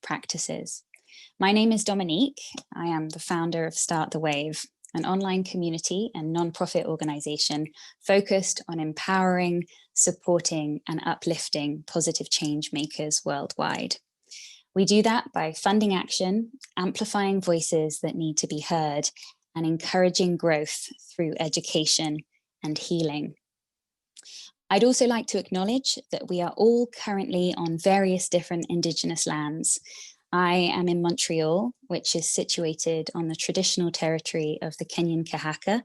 practices. My name is Dominique. I am the founder of Start the Wave, an online community and nonprofit organization focused on empowering, supporting, and uplifting positive change makers worldwide. We do that by funding action, amplifying voices that need to be heard, and encouraging growth through education and healing. I'd also like to acknowledge that we are all currently on various different Indigenous lands. I am in Montreal, which is situated on the traditional territory of the Kenyan Kahaka,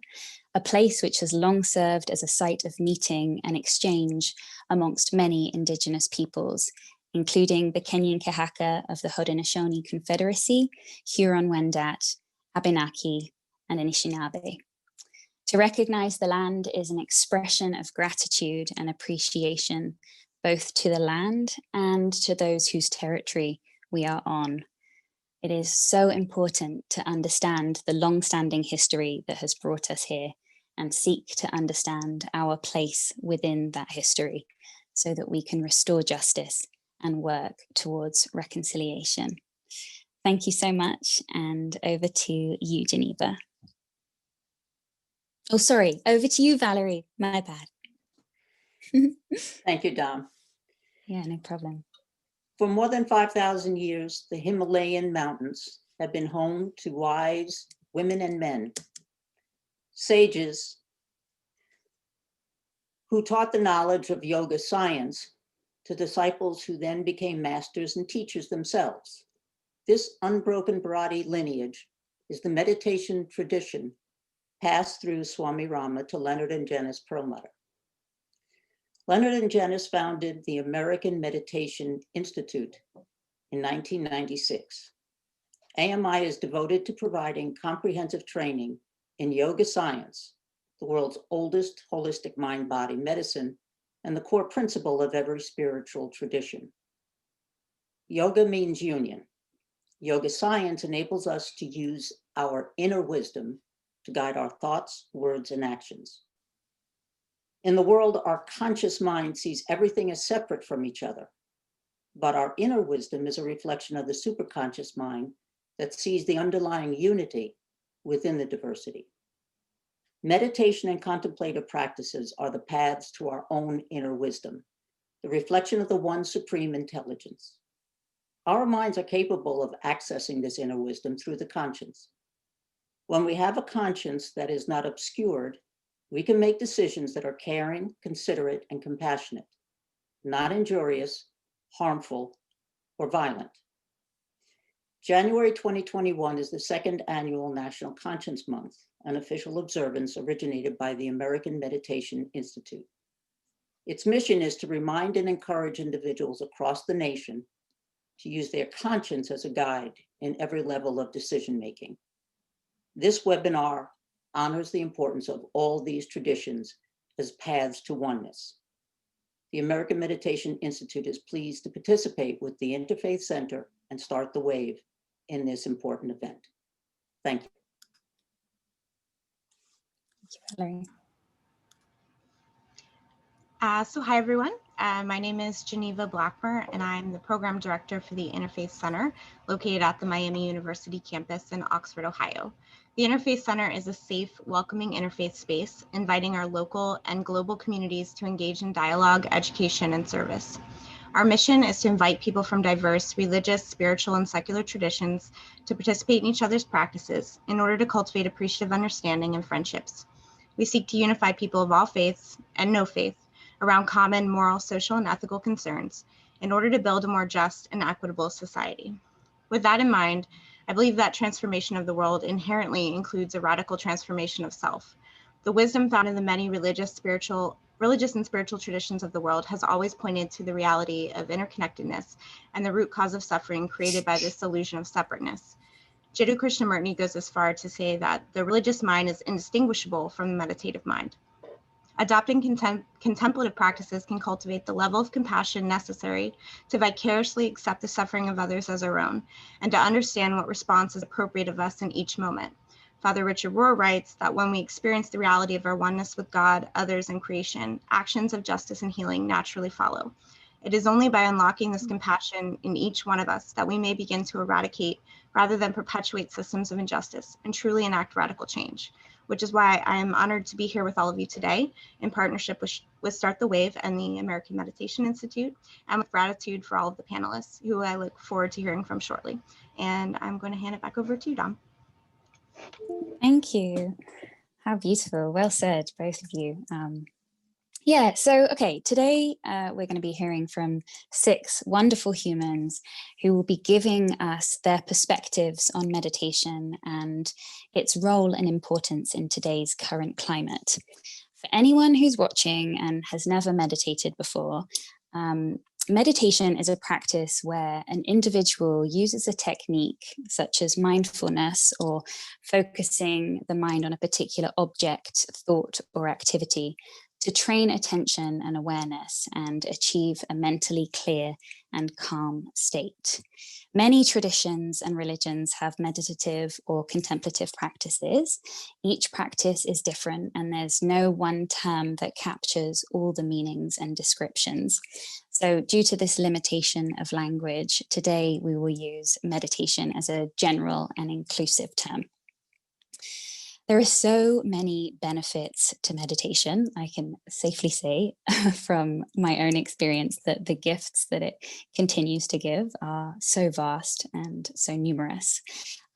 a place which has long served as a site of meeting and exchange amongst many Indigenous peoples, including the Kenyan Kahaka of the Haudenosaunee Confederacy, Huron-Wendat, Abenaki, and Anishinaabe. To recognize the land is an expression of gratitude and appreciation, both to the land and to those whose territory we are on. It is so important to understand the long-standing history that has brought us here and seek to understand our place within that history so that we can restore justice and work towards reconciliation. Thank you so much, and over to you, Geneva. Oh, sorry, over to you, Valerie. My bad. Thank you, Dom. Yeah, no problem. For more than 5,000 years, the Himalayan mountains have been home to wise women and men, sages who taught the knowledge of yoga science to disciples who then became masters and teachers themselves. This unbroken Bharati lineage is the meditation tradition passed through Swami Rama to Leonard and Janice Perlmutter. Leonard and Janice founded the American Meditation Institute in 1996. AMI is devoted to providing comprehensive training in yoga science, the world's oldest holistic mind-body medicine, and the core principle of every spiritual tradition. Yoga means union. Yoga science enables us to use our inner wisdom to guide our thoughts, words, and actions. In the world, our conscious mind sees everything as separate from each other, but our inner wisdom is a reflection of the superconscious mind that sees the underlying unity within the diversity. Meditation and contemplative practices are the paths to our own inner wisdom, the reflection of the one supreme intelligence. Our minds are capable of accessing this inner wisdom through the conscience. When we have a conscience that is not obscured, we can make decisions that are caring, considerate, and compassionate, not injurious, harmful, or violent. January 2021 is the second annual National Conscience Month, an official observance originated by the American Meditation Institute. Its mission is to remind and encourage individuals across the nation to use their conscience as a guide in every level of decision-making. This webinar honors the importance of all these traditions as paths to oneness. The American Meditation Institute is pleased to participate with the Interfaith Center and Start the Wave in this important event. Thank you. Thank you, Valerie. So hi, everyone. My name is Geneva Blackmer, and I'm the program director for the Interfaith Center located at the Miami University campus in Oxford, Ohio. The Interfaith Center is a safe, welcoming interfaith space, inviting our local and global communities to engage in dialogue, education, and service. Our mission is to invite people from diverse religious, spiritual, and secular traditions to participate in each other's practices in order to cultivate appreciative understanding and friendships. We seek to unify people of all faiths and no faith around common moral, social, and ethical concerns in order to build a more just and equitable society. With that in mind, I believe that transformation of the world inherently includes a radical transformation of self. The wisdom found in the many religious and spiritual traditions of the world has always pointed to the reality of interconnectedness and the root cause of suffering created by this illusion of separateness. Jiddu Krishnamurti goes as far to say that the religious mind is indistinguishable from the meditative mind. Adopting contemplative practices can cultivate the level of compassion necessary to vicariously accept the suffering of others as our own, and to understand what response is appropriate of us in each moment. Father Richard Rohr writes that when we experience the reality of our oneness with God, others, and creation, actions of justice and healing naturally follow. It is only by unlocking this compassion in each one of us that we may begin to eradicate rather than perpetuate systems of injustice and truly enact radical change, which is why I am honored to be here with all of you today in partnership with Start the Wave and the American Meditation Institute, and with gratitude for all of the panelists who I look forward to hearing from shortly. And I'm going to hand it back over to you, Dom. Thank you. How beautiful. Well said, both of you. Yeah, so, okay, today we're going to be hearing from 6 wonderful humans who will be giving us their perspectives on meditation and its role and importance in today's current climate. For anyone who's watching and has never meditated before, meditation is a practice where an individual uses a technique such as mindfulness or focusing the mind on a particular object, thought, or activity to train attention and awareness and achieve a mentally clear and calm state. Many traditions and religions have meditative or contemplative practices. Each practice is different, and there's no one term that captures all the meanings and descriptions. So due to this limitation of language, today we will use meditation as a general and inclusive term. There are so many benefits to meditation, I can safely say from my own experience that the gifts that it continues to give are so vast and so numerous.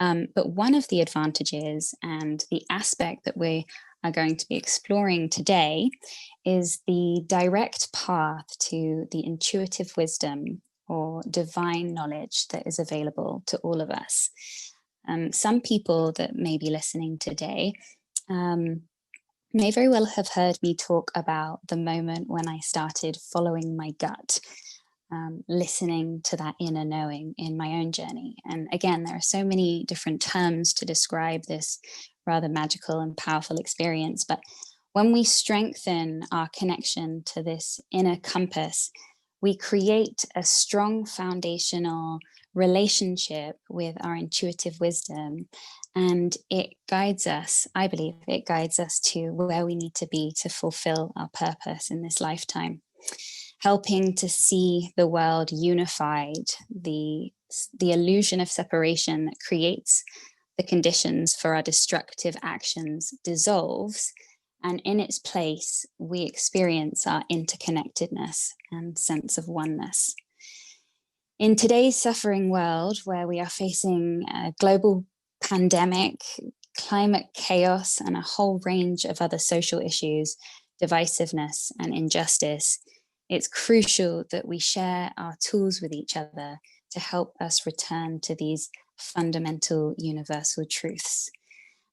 But one of the advantages and the aspect that we are going to be exploring today is the direct path to the intuitive wisdom or divine knowledge that is available to all of us. Some people that may be listening today may very well have heard me talk about the moment when I started following my gut, listening to that inner knowing in my own journey. And again, there are so many different terms to describe this rather magical and powerful experience. But when we strengthen our connection to this inner compass, we create a strong foundational relationship with our intuitive wisdom, and it guides us, I believe it guides us to where we need to be to fulfill our purpose in this lifetime, helping to see the world unified, the illusion of separation that creates the conditions for our destructive actions dissolves, and in its place we experience our interconnectedness and sense of oneness. In today's suffering world, where we are facing a global pandemic, climate chaos, and a whole range of other social issues, divisiveness and injustice, it's crucial that we share our tools with each other to help us return to these fundamental universal truths.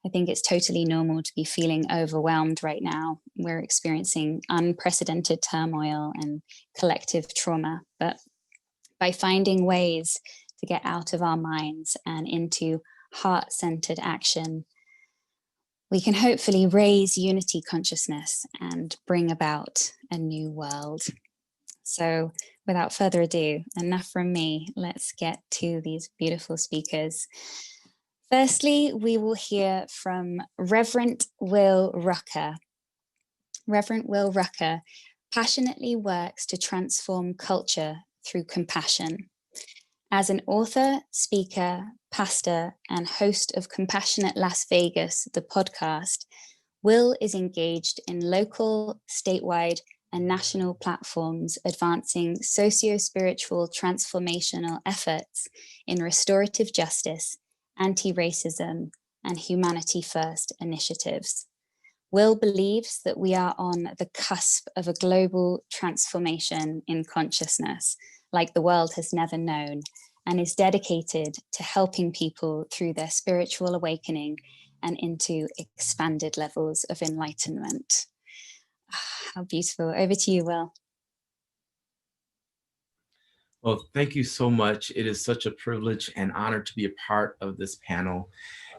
I think it's totally normal to be feeling overwhelmed right now. We're experiencing unprecedented turmoil and collective trauma, but by finding ways to get out of our minds and into heart-centered action, we can hopefully raise unity consciousness and bring about a new world. So without further ado, enough from me, let's get to these beautiful speakers. Firstly, we will hear from Reverend Will Rucker. Reverend Will Rucker passionately works to transform culture through compassion. As an author, speaker, pastor, and host of Compassionate Las Vegas, the podcast, Will is engaged in local, statewide, and national platforms advancing socio-spiritual transformational efforts in restorative justice, anti-racism, and humanity first initiatives. Will believes that we are on the cusp of a global transformation in consciousness, like the world has never known, and is dedicated to helping people through their spiritual awakening and into expanded levels of enlightenment. How beautiful. Over to you, Will. Well, thank you so much. It is such a privilege and honor to be a part of this panel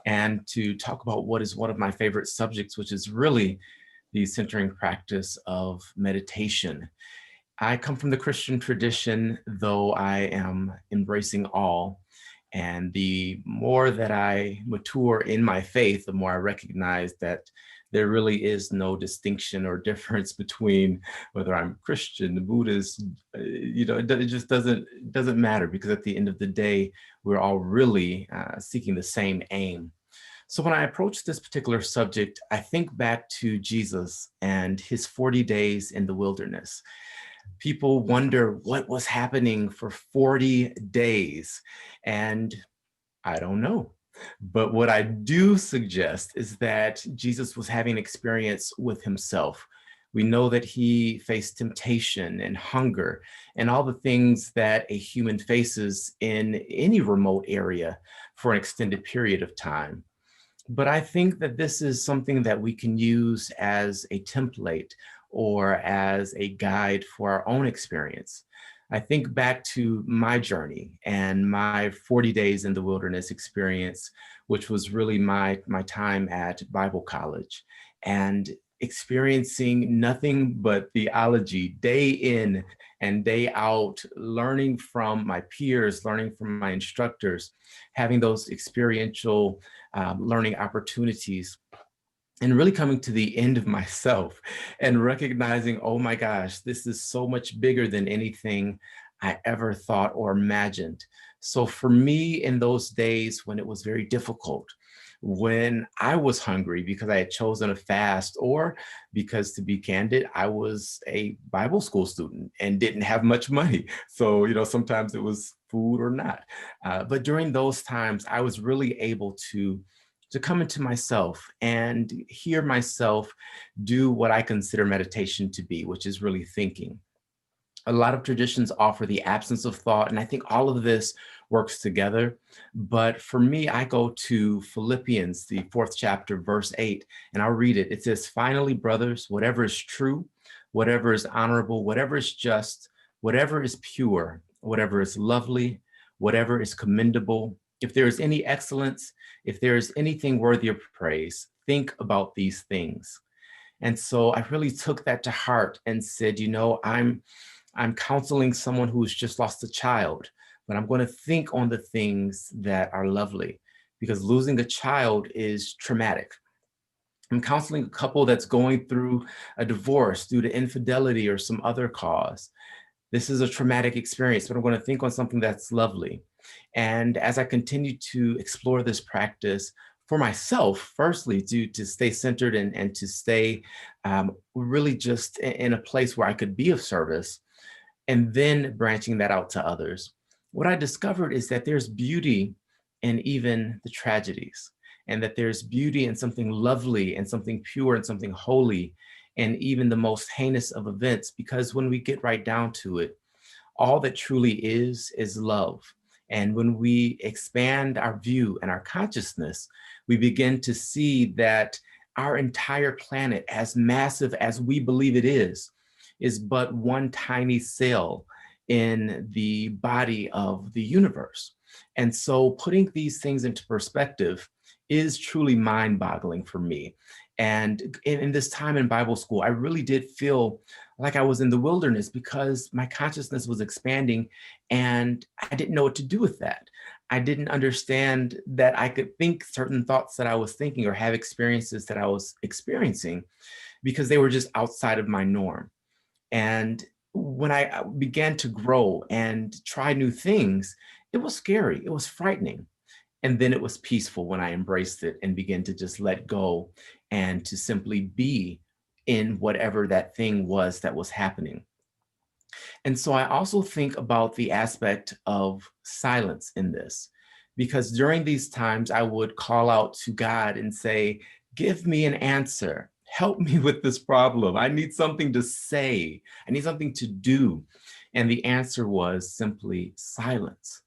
and to talk about what is one of my favorite subjects, which is really the centering practice of meditation. I come from the Christian tradition, though I am embracing all. And the more that I mature in my faith, the more I recognize that There really is no distinction or difference between whether I'm Christian, Buddhist, it just doesn't matter, because at the end of the day, we're all really seeking the same aim. So when I approach this particular subject, I think back to Jesus and his 40 days in the wilderness. People wonder what was happening for 40 days, and I don't know. But what I do suggest is that Jesus was having experience with himself. We know that he faced temptation and hunger and all the things that a human faces in any remote area for an extended period of time. But I think that this is something that we can use as a template or as a guide for our own experience. I think back to my journey and my 40 days in the wilderness experience, which was really my time at Bible college, and experiencing nothing but theology day in and day out, learning from my peers, learning from my instructors, having those experiential learning opportunities, and really coming to the end of myself and recognizing, oh my gosh, this is so much bigger than anything I ever thought or imagined. So for me, in those days when it was very difficult, when I was hungry because I had chosen a fast, or because, to be candid, I was a Bible school student and didn't have much money. So, sometimes it was food or not. But during those times, I was really able to come into myself and hear myself do what I consider meditation to be, which is really thinking. A lot of traditions offer the absence of thought, and I think all of this works together. But for me, I go to Philippians, the 4th chapter, verse 8, and I'll read it. It says, "Finally, brothers, whatever is true, whatever is honorable, whatever is just, whatever is pure, whatever is lovely, whatever is commendable, if there is any excellence, if there is anything worthy of praise, think about these things." And so I really took that to heart and said, I'm counseling someone who's just lost a child, but I'm going to think on the things that are lovely, because losing a child is traumatic. I'm counseling a couple that's going through a divorce due to infidelity or some other cause. This is a traumatic experience, but I'm going to think on something that's lovely. And as I continue to explore this practice for myself, firstly, to stay centered and to stay really just in a place where I could be of service, and then branching that out to others, what I discovered is that there's beauty in even the tragedies, and that there's beauty in something lovely and something pure and something holy, and even the most heinous of events, because when we get right down to it, all that truly is love. And when we expand our view and our consciousness, we begin to see that our entire planet, as massive as we believe it is but one tiny cell in the body of the universe. And so putting these things into perspective is truly mind-boggling for me. And in this time in Bible school, I really did feel like I was in the wilderness, because my consciousness was expanding and I didn't know what to do with that. I didn't understand that I could think certain thoughts that I was thinking or have experiences that I was experiencing, because they were just outside of my norm. And when I began to grow and try new things, it was scary, it was frightening. And then it was peaceful when I embraced it and began to just let go and to simply be in whatever that thing was that was happening. And so I also think about the aspect of silence in this, because during these times I would call out to God and say, give me an answer. Help me with this problem. I need something to say. I need something to do. And the answer was simply silence.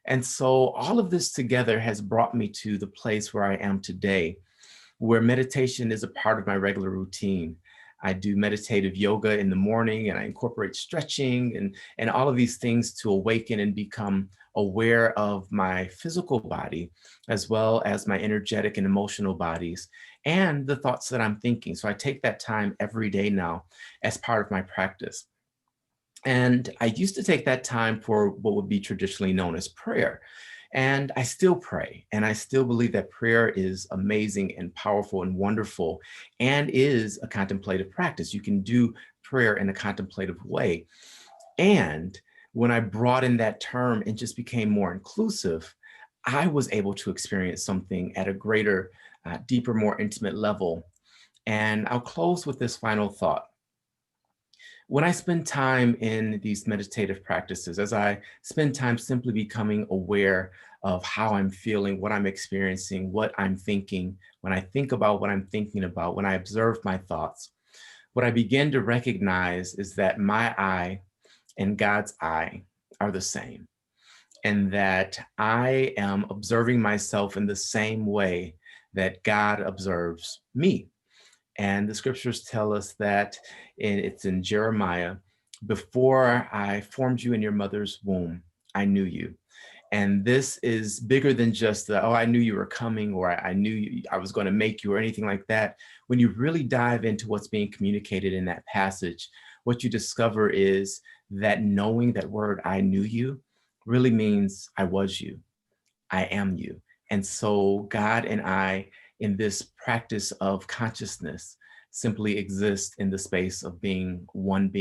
And so all of this together has brought me to the place where I am today, where meditation is a part of my regular routine. I do meditative yoga in the morning, and I incorporate stretching and all of these things to awaken and become aware of my physical body, as well as my energetic and emotional bodies, and the thoughts that I'm thinking. So I take that time every day now as part of my practice. And I used to take that time for what would be traditionally known as prayer. And I still pray, and I still believe that prayer is amazing and powerful and wonderful, and is a contemplative practice. You can do prayer in a contemplative way. And when I broadened that term and just became more inclusive, I was able to experience something at a greater, deeper, more intimate level. And I'll close with this final thought. When I spend time in these meditative practices, as I spend time simply becoming aware of how I'm feeling, what I'm experiencing, what I'm thinking, when I think about what I'm thinking about, when I observe my thoughts, what I begin to recognize is that my I and God's I are the same, and that I am observing myself in the same way that God observes me. And the scriptures tell us that it's in Jeremiah, before I formed you in your mother's womb, I knew you. And this is bigger than just the, oh, I knew you were coming, or I knew I was going to make you, or anything like that. When you really dive into what's being communicated in that passage, what you discover is that knowing that word, I knew you, really means I was you, I am you. And so God and I, in this practice of consciousness, simply exist in the space of being, one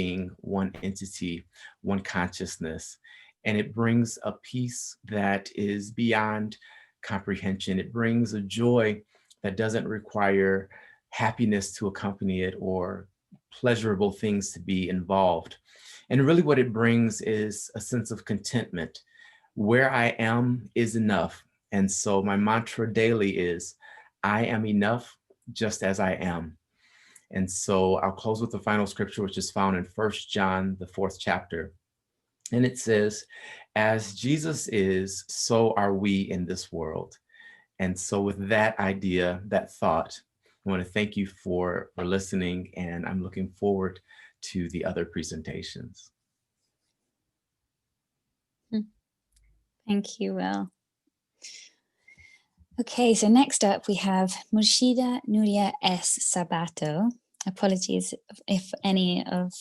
entity, one consciousness. And it brings a peace that is beyond comprehension. It brings a joy that doesn't require happiness to accompany it or pleasurable things to be involved. And really what it brings is a sense of contentment. Where I am is enough. And so my mantra daily is, I am enough just as I am. And so I'll close with the final scripture, which is found in 1 John, the 4th chapter. And it says, as Jesus is, so are we in this world. And so with that idea, that thought, I want to thank you for listening, and I'm looking forward to the other presentations. Thank you, Will. Okay, so next up we have Murshida Nuria S. Sabato. Apologies if any of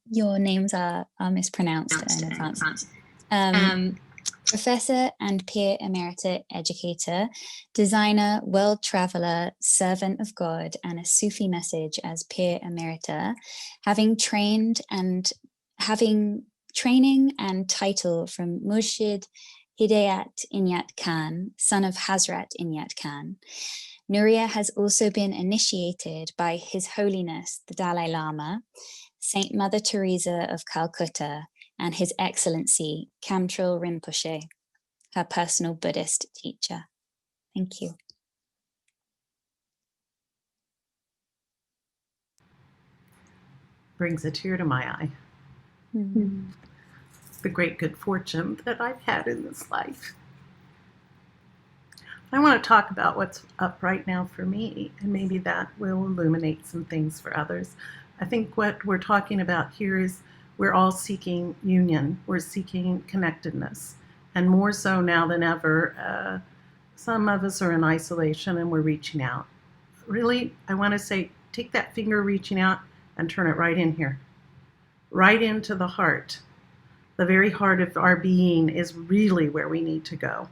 your names are mispronounced in advance. Professor and peer emerita educator, designer, world traveler, servant of God, and a Sufi message as peer emerita, having training and title from Murshid Hidayat Inyat Khan, son of Hazrat Inyat Khan. Nuria has also been initiated by His Holiness the Dalai Lama, Saint Mother Teresa of Calcutta, and His Excellency Kamtrul Rinpoche, her personal Buddhist teacher. Thank you. Brings a tear to my eye. Mm-hmm. The great good fortune that I've had in this life. I want to talk about what's up right now for me, and maybe that will illuminate some things for others. I think what we're talking about here is we're all seeking union. We're seeking connectedness. And more so now than ever, some of us are in isolation and we're reaching out. Really, I want to say, take that finger reaching out and turn it right in here, right into the heart. The very heart of our being is really where we need to go.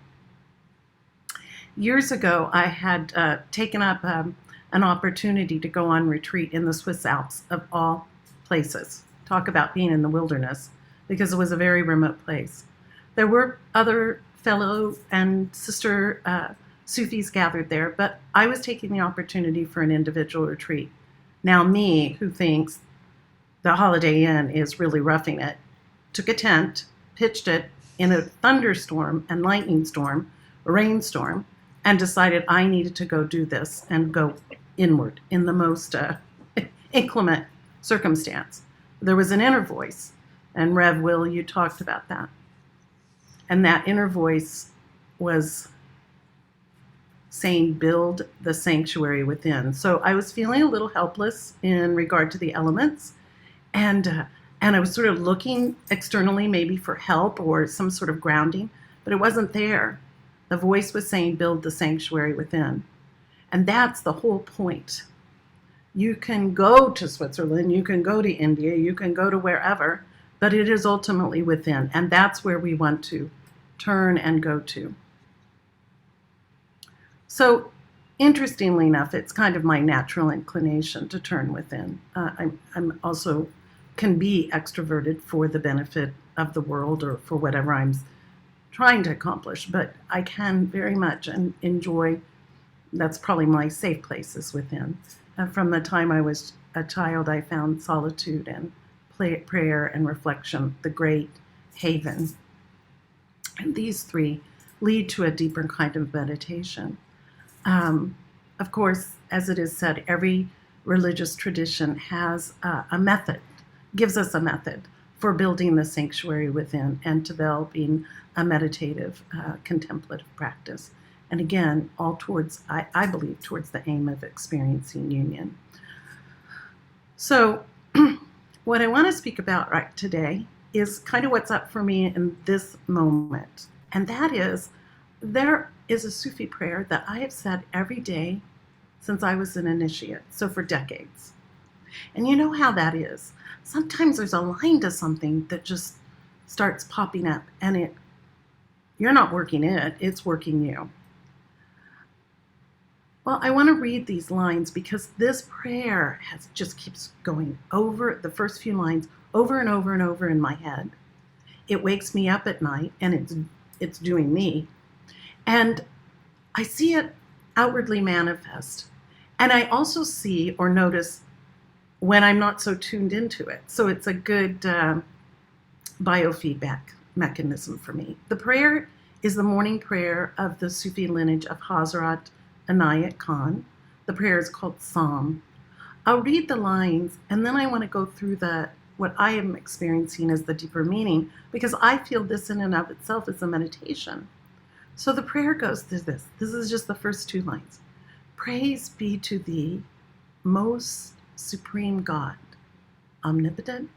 Years ago, I had taken up an opportunity to go on retreat in the Swiss Alps, of all places. Talk about being in the wilderness, because it was a very remote place. There were other fellow and sister Sufis gathered there, but I was taking the opportunity for an individual retreat. Now me, who thinks the Holiday Inn is really roughing it, took a tent, pitched it in a thunderstorm and lightning storm, a rainstorm, and decided I needed to go do this and go inward in the most inclement circumstance. There was an inner voice, and Rev. Will, you talked about that. And that inner voice was saying, build the sanctuary within. So I was feeling a little helpless in regard to the elements, and I was sort of looking externally maybe for help or some sort of grounding, but it wasn't there. The voice was saying, build the sanctuary within. And that's the whole point. You can go to Switzerland, you can go to India, you can go to wherever, but it is ultimately within. And that's where we want to turn and go to. So interestingly enough, it's kind of my natural inclination to turn within. I'm also can be extroverted for the benefit of the world or for whatever I'm trying to accomplish, but I can very much enjoy, that's probably my safe places within. From the time I was a child, I found solitude and prayer and reflection the great haven. And these three lead to a deeper kind of meditation. Of course, as it is said, every religious tradition has a method, gives us a method for building the sanctuary within and developing a meditative, contemplative practice. And again, all towards, I believe, towards the aim of experiencing union. So what I want to speak about right today is kind of what's up for me in this moment. And that is, there is a Sufi prayer that I have said every day since I was an initiate, so for decades. And you know how that is. Sometimes there's a line to something that just starts popping up, and you're not working it, it's working you. Well, I want to read these lines because this prayer just keeps going over the first few lines over and over and over in my head. It wakes me up at night, and it's doing me. And I see it outwardly manifest. And I also see or notice when I'm not so tuned into it. So it's a good biofeedback mechanism for me. The prayer is the morning prayer of the Sufi lineage of Hazrat Inayat Khan. The prayer is called Psalm. I'll read the lines, and then I want to go through what I am experiencing as the deeper meaning, because I feel this in and of itself is a meditation. So the prayer goes to this. This is just the first two lines. Praise be to thee, most supreme God, omnipotent,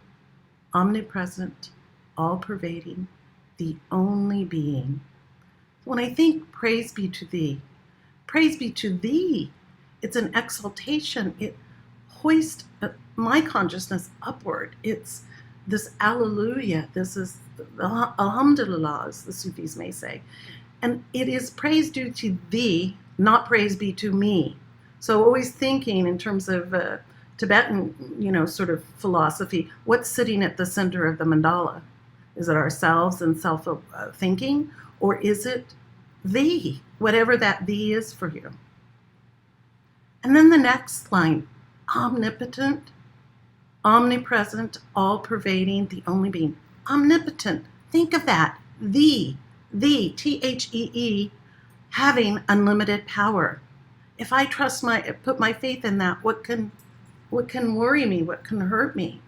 omnipresent, all-pervading, the only being. When I think praise be to thee, it's an exaltation. It hoists my consciousness upward. It's this alleluia. This is alhamdulillah, as the Sufis may say. And it is praise due to thee, not praise be to me. So always thinking in terms of Tibetan, sort of philosophy, what's sitting at the center of the mandala? Is it ourselves and self-thinking, or is it thee, whatever that thee is for you? And then the next line, omnipotent, omnipresent, all-pervading, the only being. Omnipotent, think of that, thee, Thee, having unlimited power. If I put my faith in that, what can worry me? What can hurt me?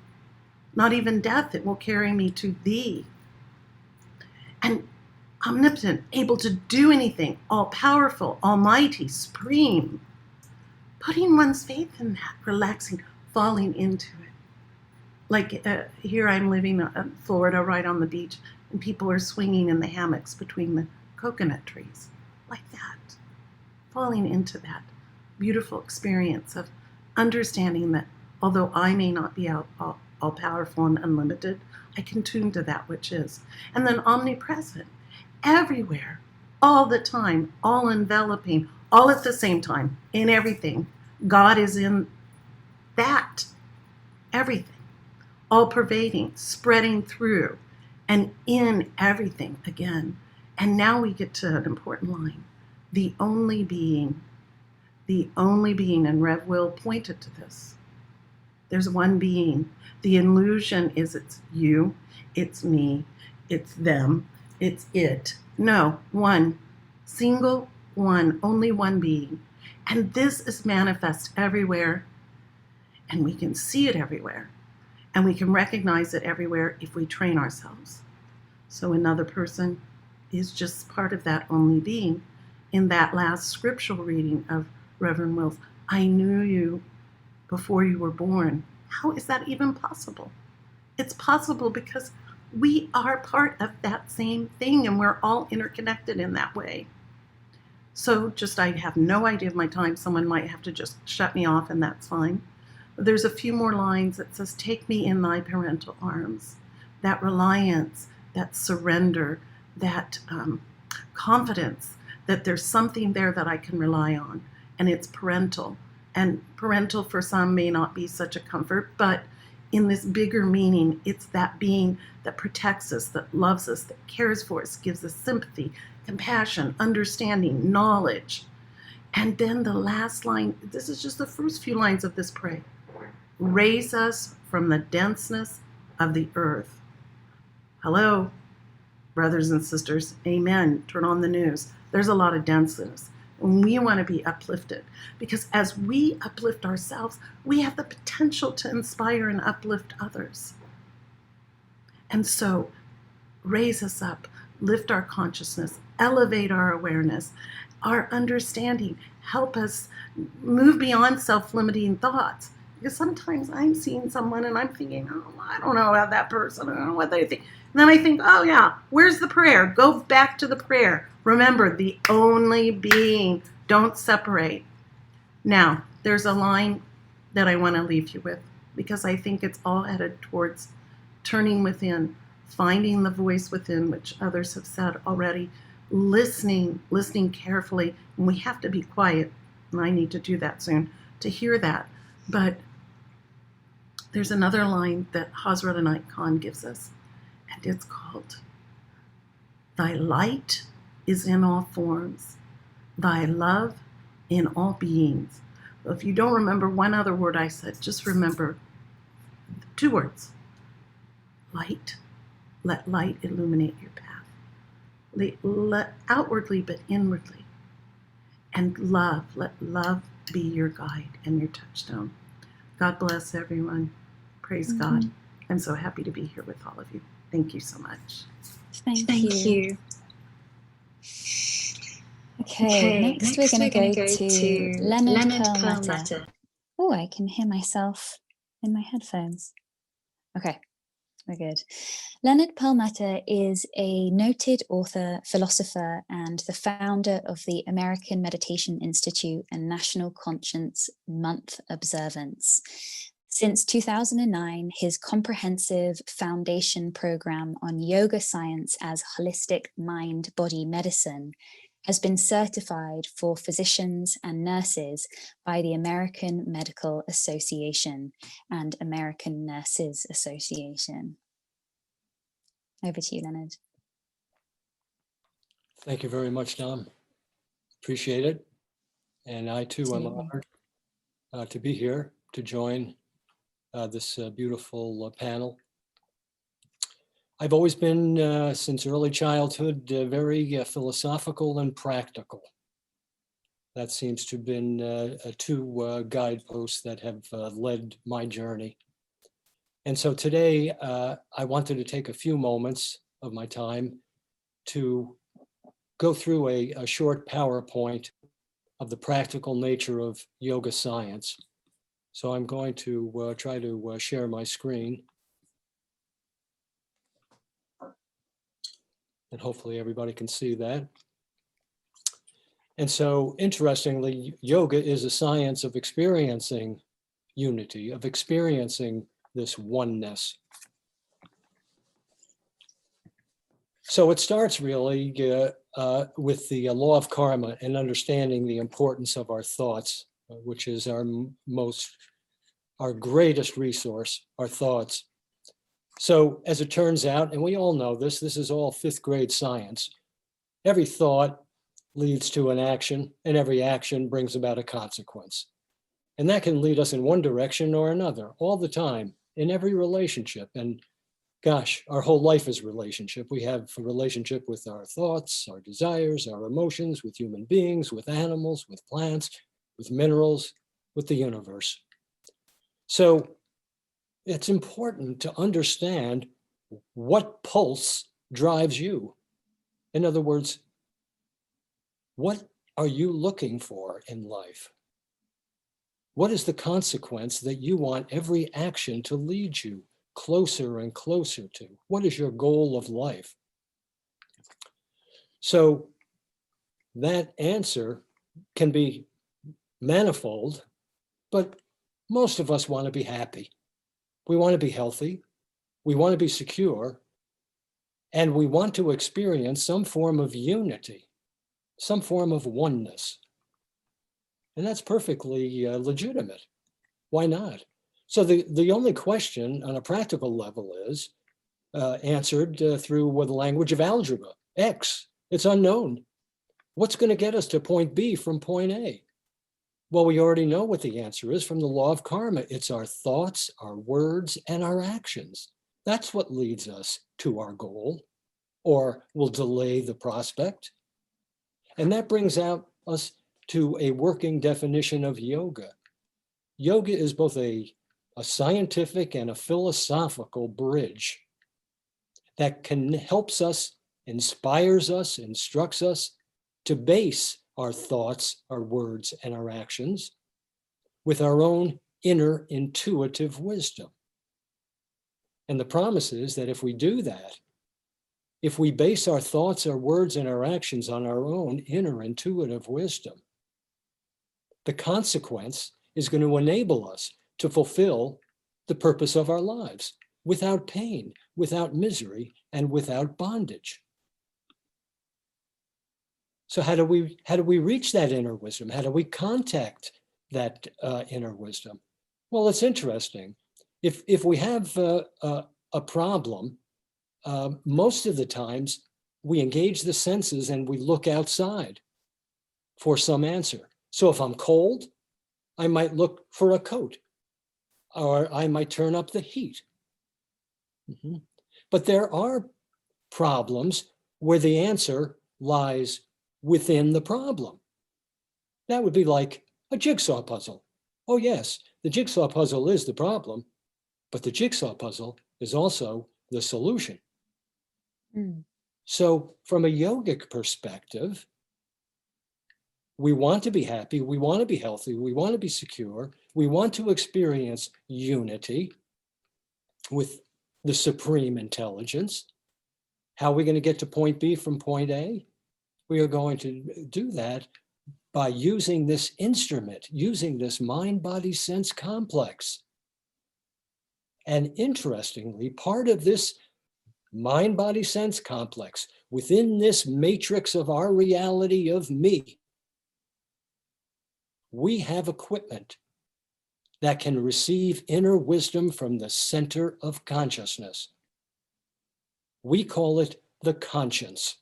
Not even death. It will carry me to thee. And omnipotent, able to do anything, all powerful, almighty, supreme. Putting one's faith in that, relaxing, falling into it. Like here I'm living in Florida, right on the beach, and people are swinging in the hammocks between the coconut trees, like that. Falling into that beautiful experience of understanding that although I may not be all powerful and unlimited, I can tune to that which is. And then omnipresent, everywhere, all the time, all enveloping, all at the same time, in everything. God is in that, everything, all pervading, spreading through, and in everything again. And now we get to an important line. The only being, and Rev Will pointed to this. There's one being. The illusion is it's you, it's me, it's them, it's it. No, one, single one, only one being. And this is manifest everywhere, and we can see it everywhere. And we can recognize it everywhere if we train ourselves. So another person is just part of that only being. In that last scriptural reading of Reverend Will's, I knew you before you were born. How is that even possible? It's possible because we are part of that same thing, and we're all interconnected in that way. So I have no idea of my time. Someone might have to just shut me off, and that's fine. There's a few more lines that says, take me in thy parental arms. That reliance, that surrender, that confidence, that there's something there that I can rely on, and it's parental. And parental for some may not be such a comfort, but in this bigger meaning, it's that being that protects us, that loves us, that cares for us, gives us sympathy, compassion, understanding, knowledge. And then the last line, this is just the first few lines of this prayer. Raise us from the denseness of the earth. Hello, brothers and sisters. Amen. Turn on the news. There's a lot of denseness. And we want to be uplifted, because as we uplift ourselves, we have the potential to inspire and uplift others. And so raise us up, lift our consciousness, elevate our awareness, our understanding, help us move beyond self-limiting thoughts. Because sometimes I'm seeing someone and I'm thinking, oh, I don't know about that person. I don't know what they think. And then I think, oh yeah, where's the prayer? Go back to the prayer. Remember, the only being. Don't separate. Now, there's a line that I want to leave you with, because I think it's all headed towards turning within, finding the voice within, which others have said already, listening carefully. And we have to be quiet, and I need to do that soon to hear that. But there's another line that Hazrat Anayat Khan gives us, and it's called, "Thy light is in all forms, thy love in all beings." So if you don't remember one other word I said, just remember 2 words. Light. Let light illuminate your path. Let outwardly but inwardly. And love. Let love be your guide and your touchstone. God bless everyone. Praise God. I'm so happy to be here with all of you. Thank you so much. Thank you. Okay, next we're going to go to Leonard Perlmutter. Oh, I can hear myself in my headphones. Okay, we're good. Leonard Perlmutter is a noted author, philosopher, and the founder of the American Meditation Institute and National Conscience Month observance. Since 2009, his comprehensive foundation program on yoga science as holistic mind-body medicine has been certified for physicians and nurses by the American Medical Association and American Nurses Association. Over to you, Leonard. Thank you very much, Dom. Appreciate it. And I too am honored to be here to join this beautiful panel. I've always been, since early childhood, very philosophical and practical. That seems to have been 2 guideposts that have led my journey. And so today, I wanted to take a few moments of my time to go through a short PowerPoint of the practical nature of yoga science. So I'm going to try to share my screen. And hopefully everybody can see that. And so, interestingly, yoga is a science of experiencing unity, of experiencing this oneness. So it starts really with the law of karma and understanding the importance of our thoughts, which is our greatest resource, our thoughts. So as it turns out, and we all know this is all 5th grade science, every thought leads to an action, and every action brings about a consequence. And that can lead us in one direction or another all the time in every relationship. And gosh, our whole life is relationship. We have a relationship with our thoughts, our desires, our emotions, with human beings, with animals, with plants, with minerals, with the universe. So it's important to understand what pulse drives you. In other words, what are you looking for in life? What is the consequence that you want every action to lead you closer and closer to? What is your goal of life? So that answer can be manifold, but most of us want to be happy. We want to be healthy. We want to be secure. And we want to experience some form of unity. some form of oneness. And that's perfectly legitimate. Why not? So the only question on a practical level is answered through the language of algebra. X, it's unknown. What's going to get us to point B from point A? Well, we already know what the answer is from the law of karma. It's our thoughts, our words, and our actions. That's what leads us to our goal, or will delay the prospect. And that brings out us to a working definition of yoga. Yoga is both a scientific and a philosophical bridge that helps us, inspires us, instructs us to base our thoughts, our words, and our actions with our own inner intuitive wisdom. And the promise is that if we do that, if we base our thoughts, our words, and our actions on our own inner intuitive wisdom, the consequence is going to enable us to fulfill the purpose of our lives without pain, without misery, and without bondage. So how do we reach that inner wisdom? How do we contact that inner wisdom? Well, it's interesting. If we have a problem, most of the times we engage the senses and we look outside for some answer. So if I'm cold, I might look for a coat, or I might turn up the heat. But there are problems where the answer lies within the problem. That would be like a jigsaw puzzle. Oh yes, the jigsaw puzzle is the problem, but the jigsaw puzzle is also the solution. So from a yogic perspective, we want to be happy, we want to be healthy, we want to be secure, we want to experience unity with the supreme intelligence. How are we going to get to point B from point A? We are going to do that by using this instrument, using this mind-body-sense complex. And interestingly, part of this mind-body-sense complex, within this matrix of our reality of me, we have equipment that can receive inner wisdom from the center of consciousness. We call it the conscience.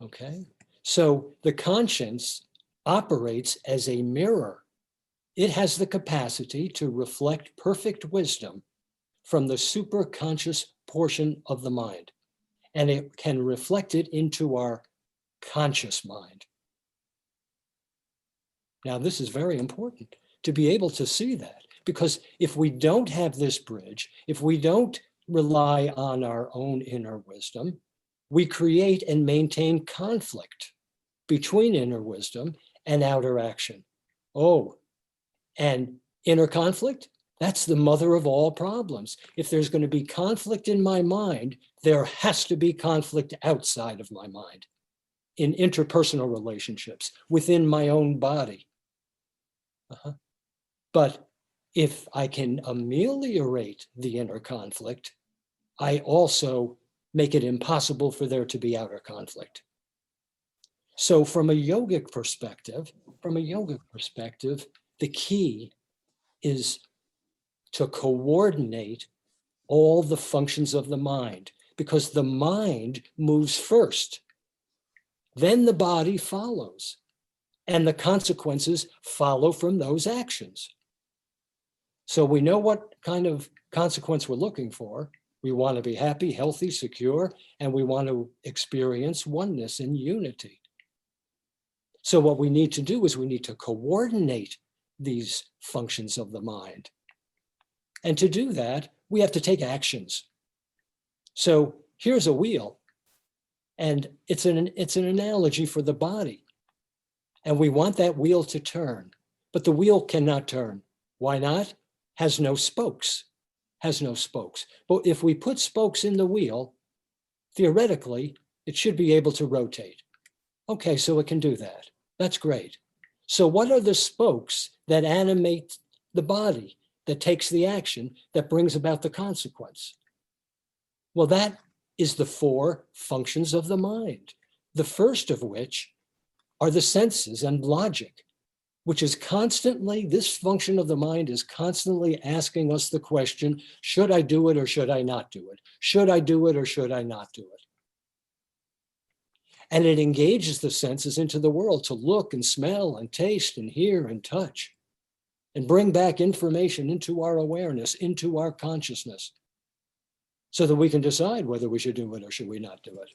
Okay, so the conscience operates as a mirror. It has the capacity to reflect perfect wisdom from the superconscious portion of the mind, and it can reflect it into our conscious mind. Now, this is very important to be able to see that, because if we don't have this bridge, if we don't rely on our own inner wisdom, we create and maintain conflict between inner wisdom and outer action. Oh, and inner conflict, that's the mother of all problems. If there's going to be conflict in my mind, there has to be conflict outside of my mind, in interpersonal relationships, within my own body. But if I can ameliorate the inner conflict, I also make it impossible for there to be outer conflict. So from a yogic perspective, the key is to coordinate all the functions of the mind, because the mind moves first, then the body follows, and the consequences follow from those actions. So we know what kind of consequence we're looking for. We want to be happy, healthy, secure, and we want to experience oneness and unity. So what we need to do is we need to coordinate these functions of the mind. And to do that, we have to take actions. So here's a wheel, and it's an analogy for the body. And we want that wheel to turn, but the wheel cannot turn. Why not? Has no spokes. But if we put spokes in the wheel, theoretically, it should be able to rotate. Okay, so it can do that. That's great. So what are the spokes that animate the body, that takes the action, that brings about the consequence? Well, that is the four functions of the mind. The first of which are the senses and logic, which is constantly, this function of the mind is constantly asking us the question, should I do it or should I not do it? Should I do it or should I not do it? And it engages the senses into the world to look and smell and taste and hear and touch and bring back information into our awareness, into our consciousness, so that we can decide whether we should do it or should we not do it.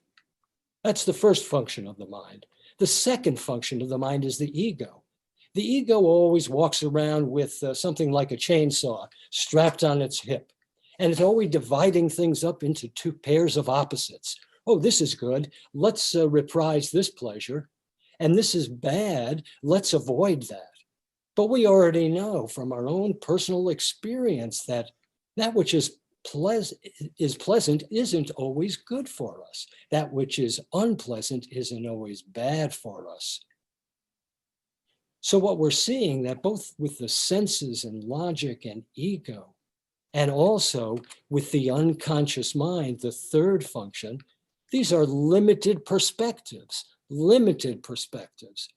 That's the first function of the mind. The second function of the mind is the ego. The ego always walks around with something like a chainsaw strapped on its hip, and it's always dividing things up into two pairs of opposites. Oh, this is good. Let's reprise this pleasure. And this is bad. Let's avoid that. But we already know from our own personal experience that that which is pleasant isn't always good for us. That which is unpleasant isn't always bad for us. So what we're seeing that both with the senses and logic and ego, and also with the unconscious mind, the third function, these are limited perspectives, limited perspectives.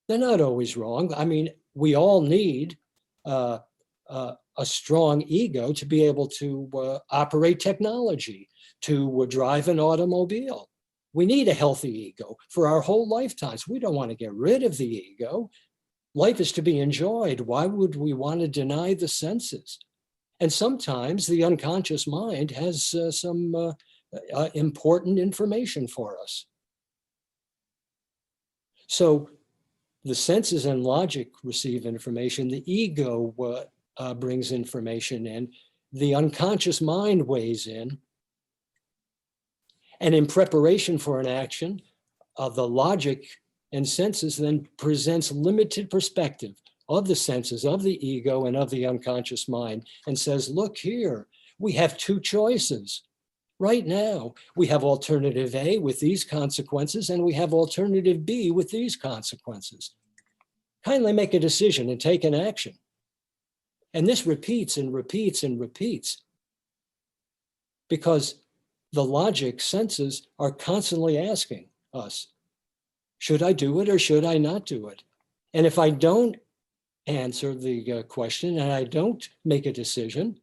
They're not always wrong. I mean, we all need a strong ego to be able to operate technology, to drive an automobile. We need a healthy ego for our whole lifetimes. We don't want to get rid of the ego. Life is to be enjoyed. Why would we want to deny the senses? And sometimes the unconscious mind has some important information for us. So the senses and logic receive information, the ego brings information in, the unconscious mind weighs in, and in preparation for an action, the logic and senses then presents limited perspective of the senses, of the ego, and of the unconscious mind, and says, look here, we have two choices. Right now, we have alternative A with these consequences, and we have alternative B with these consequences. Kindly make a decision and take an action. And this repeats and repeats and repeats, because the logic senses are constantly asking us, should I do it or should I not do it? And if I don't answer the question and I don't make a decision,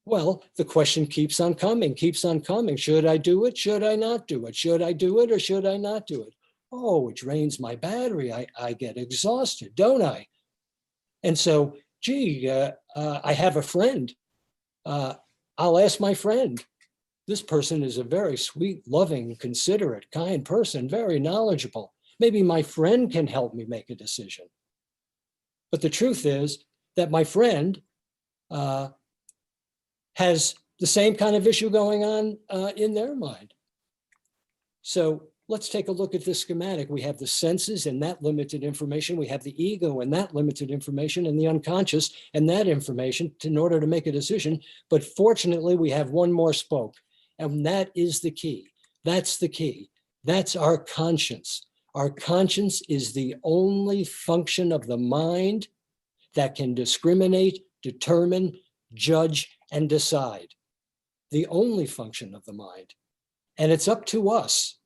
well, the question keeps on coming, keeps on coming. Should I do it? Should I not do it? Should I do it or should I not do it? Oh, it drains my battery. I get exhausted, don't I? And so, gee, I have a friend. I'll ask my friend. This person is a very sweet, loving, considerate, kind person, very knowledgeable. Maybe my friend can help me make a decision. But the truth is that my friend has the same kind of issue going on in their mind. So let's take a look at this schematic. We have the senses and that limited information. We have the ego and that limited information, and the unconscious and that information in order to make a decision. But fortunately, we have one more spoke, and that is the key. That's the key. That's our conscience. Our conscience is the only function of the mind that can discriminate, determine, judge, and decide. The only function of the mind. And it's up to us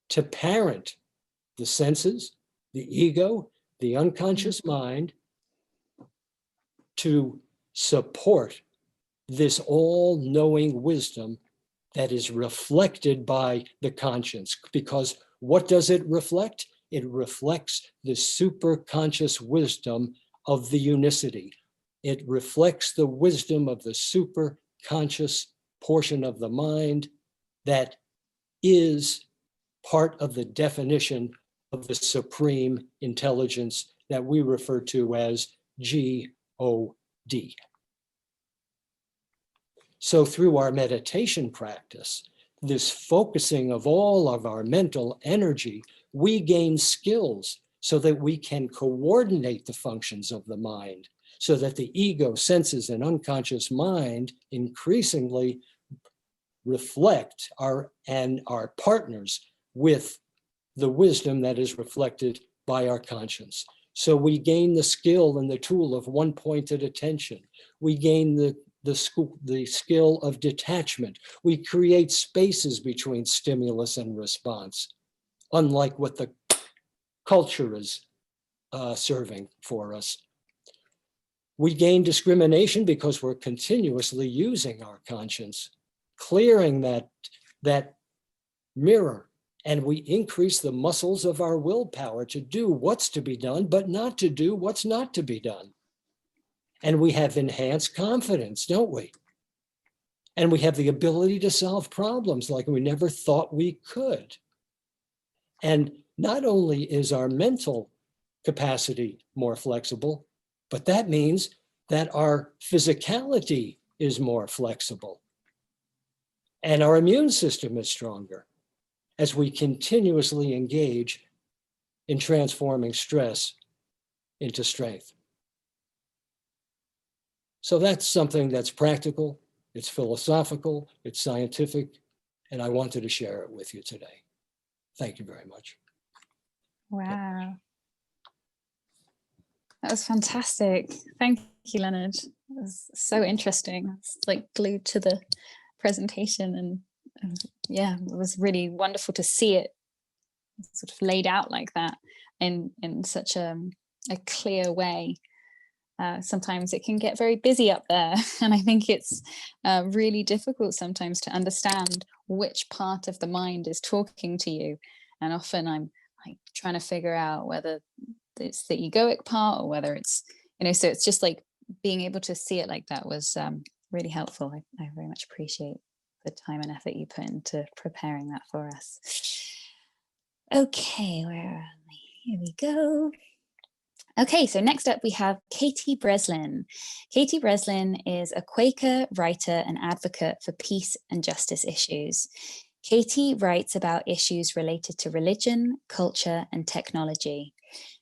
to parent the senses, the ego, the unconscious mind, to support this all-knowing wisdom that is reflected by the conscience. Because what does it reflect? It reflects the superconscious wisdom of the unicity. It reflects the wisdom of the superconscious portion of the mind that is part of the definition of the supreme intelligence that we refer to as G-O-D. So through our meditation practice, this focusing of all of our mental energy, we gain skills so that we can coordinate the functions of the mind, so that the ego, senses, and unconscious mind increasingly reflect our partners with the wisdom that is reflected by our conscience. So we gain the skill and the tool of one-pointed attention. We gain the skill of detachment. We create spaces between stimulus and response. unlike what the culture is serving for us. We gain discrimination because we're continuously using our conscience, clearing that mirror, and we increase the muscles of our willpower to do what's to be done, but not to do what's not to be done. And we have enhanced confidence, don't we? And we have the ability to solve problems like we never thought we could. And not only is our mental capacity more flexible, but that means that our physicality is more flexible. And our immune system is stronger as we continuously engage in transforming stress into strength. So that's something that's practical, it's philosophical, it's scientific, and I wanted to share it with you today. Thank you very much. Wow. That was fantastic. Thank you, Leonard. It was so interesting. I was like glued to the presentation, and yeah, it was really wonderful to see it sort of laid out like that in such a clear way. Sometimes it can get very busy up there, and I think it's really difficult sometimes to understand which part of the mind is talking to you. And often I'm like trying to figure out whether it's the egoic part or whether it's, so it's just like being able to see it like that was really helpful. I very much appreciate the time and effort you put into preparing that for us. Okay, where are we? Here we go. Okay, so next up we have Katie Breslin. Katie Breslin is a Quaker writer and advocate for peace and justice issues. Katie writes about issues related to religion, culture, and technology.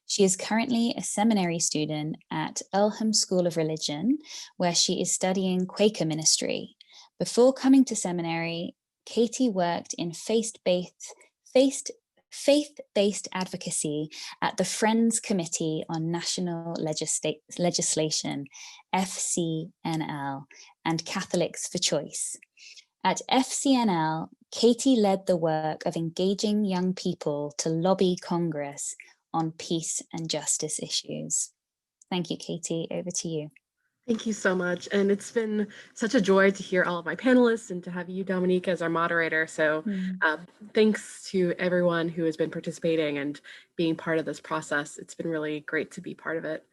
She is currently a seminary student at Elham School of Religion, where she is studying Quaker ministry. Before coming to seminary, Katie worked in faith-based advocacy at the Friends Committee on National Legislation, FCNL, and Catholics for Choice. At FCNL, Katie led the work of engaging young people to lobby Congress on peace and justice issues. Thank you, Katie. Over to you. Thank you so much. And it's been such a joy to hear all of my panelists and to have you, Dominique, as our moderator. So thanks to everyone who has been participating and being part of this process. It's been really great to be part of it.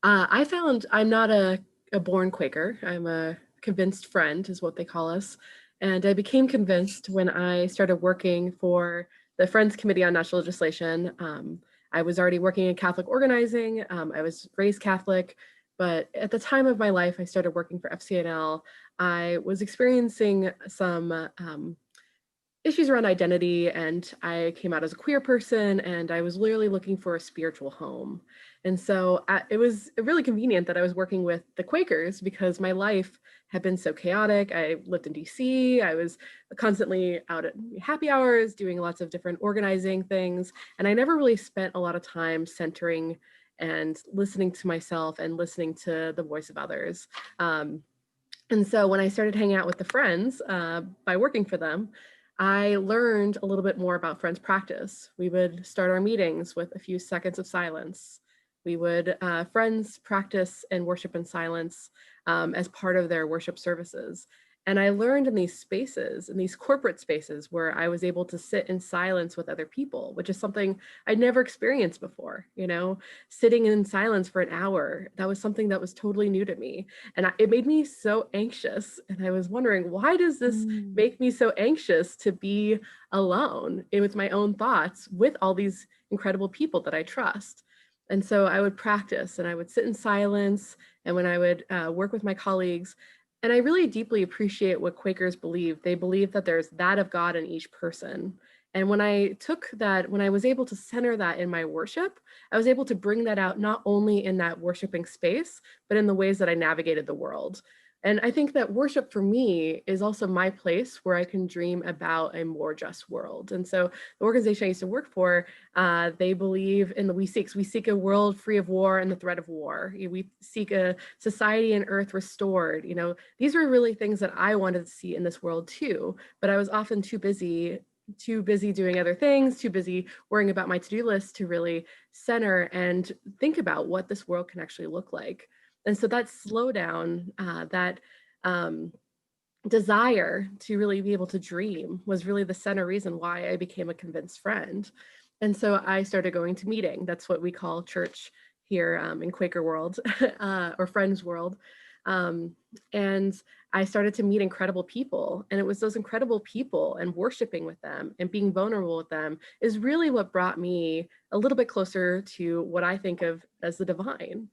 I found I'm not a born Quaker. I'm a convinced friend is what they call us. And I became convinced when I started working for the Friends Committee on National Legislation. I was already working in Catholic organizing. I was raised Catholic. But at the time of my life, I started working for FCNL. I was experiencing some issues around identity, and I came out as a queer person, and I was literally looking for a spiritual home. And so it was really convenient that I was working with the Quakers because my life had been so chaotic. I lived in DC. I was constantly out at happy hours, doing lots of different organizing things. And I never really spent a lot of time centering and listening to myself and listening to the voice of others. And so when I started hanging out with the Friends by working for them, I learned a little bit more about Friends practice. We would start our meetings with a few seconds of silence. We would Friends practice and worship in silence as part of their worship services. And I learned in these spaces, in these corporate spaces where I was able to sit in silence with other people, which is something I'd never experienced before, sitting in silence for an hour. That was something that was totally new to me. And it made me so anxious. And I was wondering, why does this make me so anxious to be alone with my own thoughts with all these incredible people that I trust? And so I would practice and I would sit in silence. And when I would work with my colleagues, and I really deeply appreciate what Quakers believe. They believe that there's that of God in each person. And when I was able to center that in my worship, I was able to bring that out not only in that worshiping space, but in the ways that I navigated the world. And I think that worship for me is also my place where I can dream about a more just world. And so the organization I used to work for, they believe in we seek a world free of war and the threat of war. We seek a society and earth restored. These were really things that I wanted to see in this world too, but I was often too busy too busy doing other things, too busy worrying about my to-do list to really center and think about what this world can actually look like. And so that slowdown, that desire to really be able to dream was really the center reason why I became a convinced friend. And so I started going to meeting. That's what we call church here in Quaker world or Friends world. And I started to meet incredible people, and it was those incredible people and worshiping with them and being vulnerable with them is really what brought me a little bit closer to what I think of as the divine.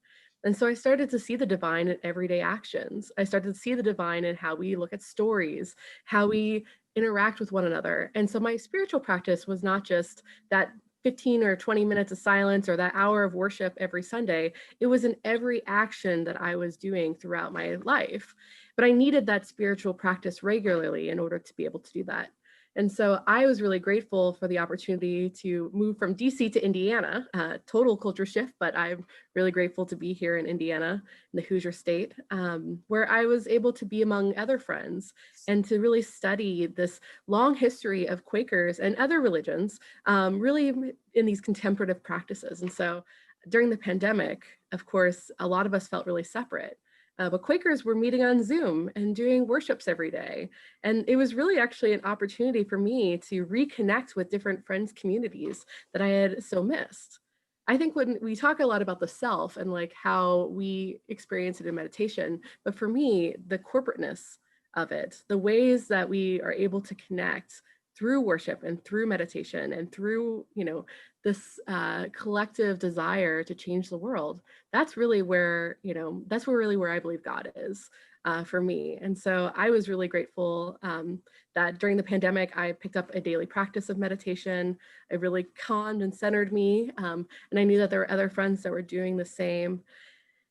And so I started to see the divine in everyday actions. I started to see the divine in how we look at stories, how we interact with one another. And so my spiritual practice was not just that 15 or 20 minutes of silence or that hour of worship every Sunday. It was in every action that I was doing throughout my life. But I needed that spiritual practice regularly in order to be able to do that. And so I was really grateful for the opportunity to move from DC to Indiana, total culture shift, but I'm really grateful to be here in Indiana, in the Hoosier State, where I was able to be among other friends and to really study this long history of Quakers and other religions, really in these contemplative practices. And so during the pandemic, of course, a lot of us felt really separate. But Quakers were meeting on Zoom and doing worships every day. And it was really actually an opportunity for me to reconnect with different friends communities that I had so missed. I think when we talk a lot about the self and like how we experience it in meditation, but for me, the corporateness of it, the ways that we are able to connect through worship and through meditation and through, this collective desire to change the world, that's really where, really where I believe God is for me. And so I was really grateful that during the pandemic, I picked up a daily practice of meditation. It really calmed and centered me. And I knew that there were other friends that were doing the same.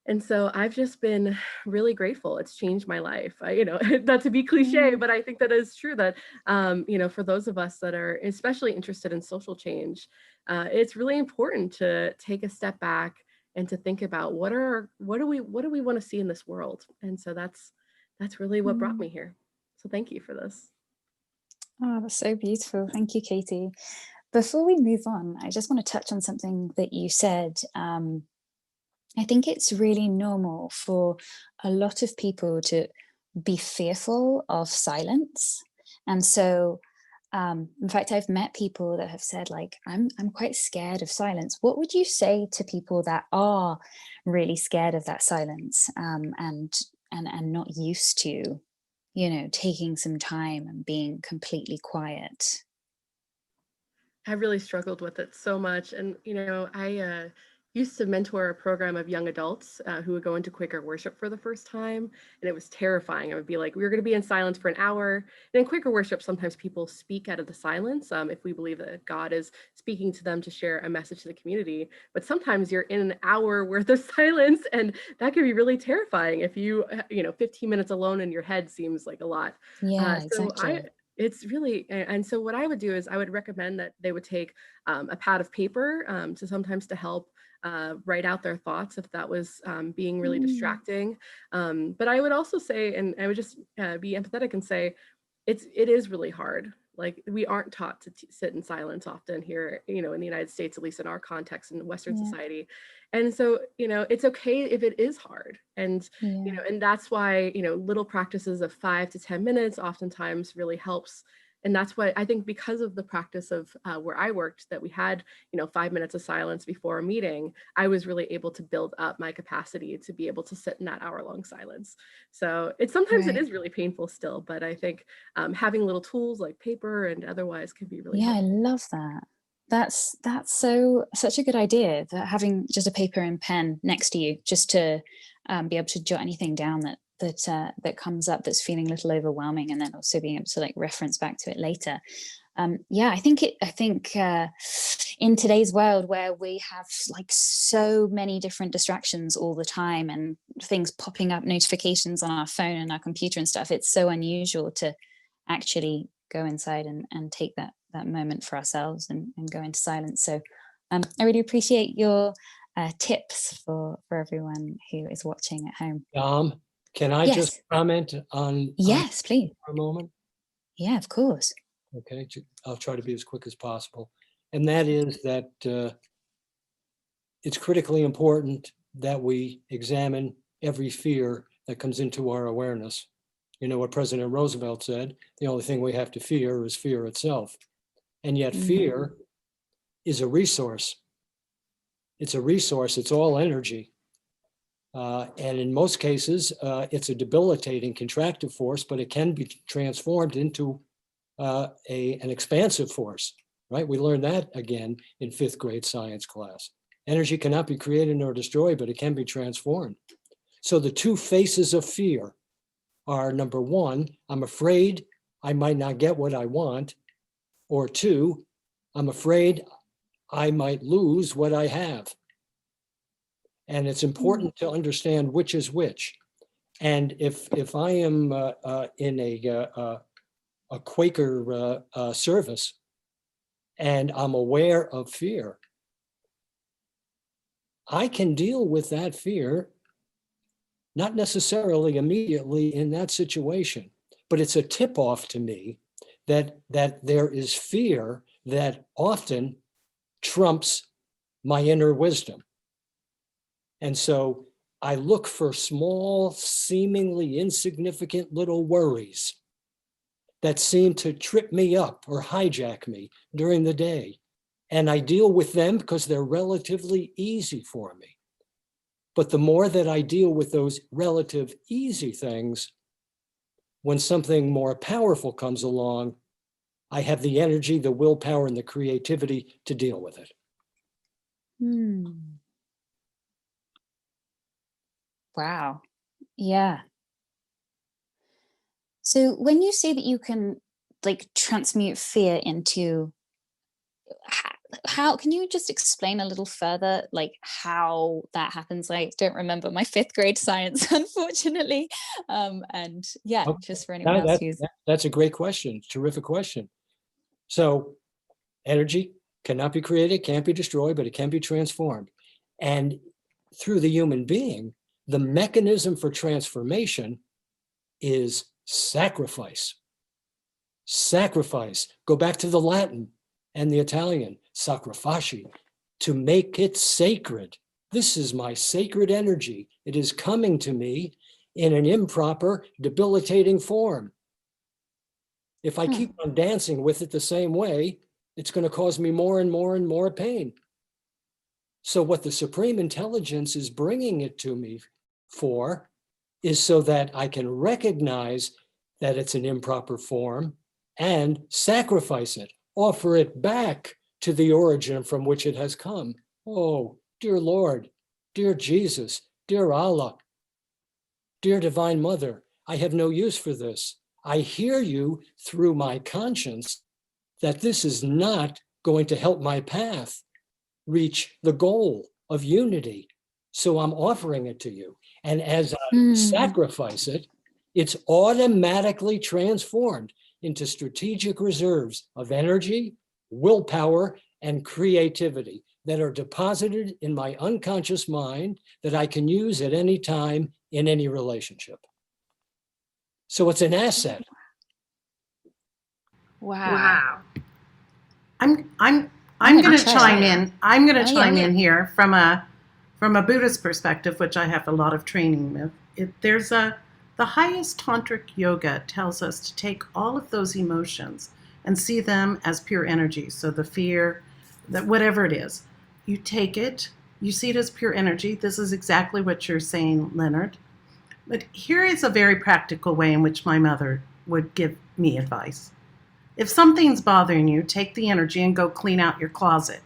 And so I've just been really grateful. It's changed my life. Not to be cliche, but I think that is true that, for those of us that are especially interested in social change, it's really important to take a step back and to think about what do we want to see in this world. And so that's really what brought me here. So thank you for this. Oh, that's so beautiful. Thank you, Katie. Before we move on, I just want to touch on something that you said. I think it's really normal for a lot of people to be fearful of silence. And so, in fact, I've met people that have said, like, I'm quite scared of silence. What would you say to people that are really scared of that silence and not used to, taking some time and being completely quiet? I really struggled with it so much. And, I used to mentor a program of young adults who would go into Quaker worship for the first time. And it was terrifying. I would be like, we're going to be in silence for an hour. And in Quaker worship, sometimes people speak out of the silence if we believe that God is speaking to them to share a message to the community. But sometimes you're in an hour worth of silence, and that can be really terrifying if 15 minutes alone in your head seems like a lot. Yeah, exactly. It's really, and so what I would do is I would recommend that they would take a pad of paper to help write out their thoughts if that was being really distracting. But I would also say, and I would just be empathetic and say, it is really hard. Like, we aren't taught to sit in silence often here, in the United States, at least in our context in Western society. And so, it's okay if it is hard. And, and that's why, little practices of 5 to 10 minutes oftentimes really helps. And that's why I think, because of the practice of where I worked, that we had, 5 minutes of silence before a meeting, I was really able to build up my capacity to be able to sit in that hour-long silence. So sometimes it is really painful still, but I think having little tools like paper and otherwise can be really helpful. I love that. That's such a good idea, that having just a paper and pen next to you, just to be able to jot anything down that comes up that's feeling a little overwhelming, and then also being able to reference back to it later. I think in today's world, where we have so many different distractions all the time and things popping up, notifications on our phone and our computer and stuff, it's so unusual to actually go inside and take that moment for ourselves and go into silence. So I really appreciate your tips for everyone who is watching at home. Can I just comment on Yes, please. for a moment? Yeah, of course. Okay, I'll try to be as quick as possible. And that is that it's critically important that we examine every fear that comes into our awareness. You know what President Roosevelt said, the only thing we have to fear is fear itself. And yet fear is a resource. It's a resource, it's all energy. And in most cases, it's a debilitating contractive force, but it can be transformed into an expansive force, right? We learned that again in 5th grade science class. Energy cannot be created nor destroyed, but it can be transformed. So the two faces of fear are, number one, I'm afraid I might not get what I want, or two, I'm afraid I might lose what I have. And it's important to understand which is which. And if I am in a Quaker service and I'm aware of fear, I can deal with that fear, not necessarily immediately in that situation, but it's a tip-off to me that there is fear that often trumps my inner wisdom. And so I look for small, seemingly insignificant little worries that seem to trip me up or hijack me during the day. And I deal with them because they're relatively easy for me. But the more that I deal with those relative easy things, when something more powerful comes along, I have the energy, the willpower, and the creativity to deal with it. Wow. Yeah. So when you say that you can like transmute fear into, how can you just explain a little further like how that happens? I don't remember my 5th grade science, unfortunately. And yeah, Okay. just for anyone else who's That's a great question. Terrific question. So energy cannot be created, can't be destroyed, but it can be transformed. And through the human being, the mechanism for transformation is sacrifice. Sacrifice. Go back to the Latin and the Italian, sacrifici, to make it sacred. This is my sacred energy. It is coming to me in an improper, debilitating form. If I keep on dancing with it the same way, it's going to cause me more and more and more pain. So what the Supreme Intelligence is bringing it to me for is so that I can recognize that it's an improper form and sacrifice it, offer it back to the origin from which it has come. Oh, dear Lord, dear Jesus, dear Allah, dear Divine Mother, I have no use for this. I hear you through my conscience that this is not going to help my path reach the goal of unity. So I'm offering it to you. And as I sacrifice it, it's automatically transformed into strategic reserves of energy, willpower, and creativity that are deposited in my unconscious mind that I can use at any time in any relationship. So it's an asset. wow. I'm going to chime in. I'm going to chime in here from a Buddhist perspective, which I have a lot of training with. The highest tantric yoga tells us to take all of those emotions and see them as pure energy. So the fear, that whatever it is, you take it, you see it as pure energy. This is exactly what you're saying, Leonard. But here is a very practical way in which my mother would give me advice. If something's bothering you, take the energy and go clean out your closet.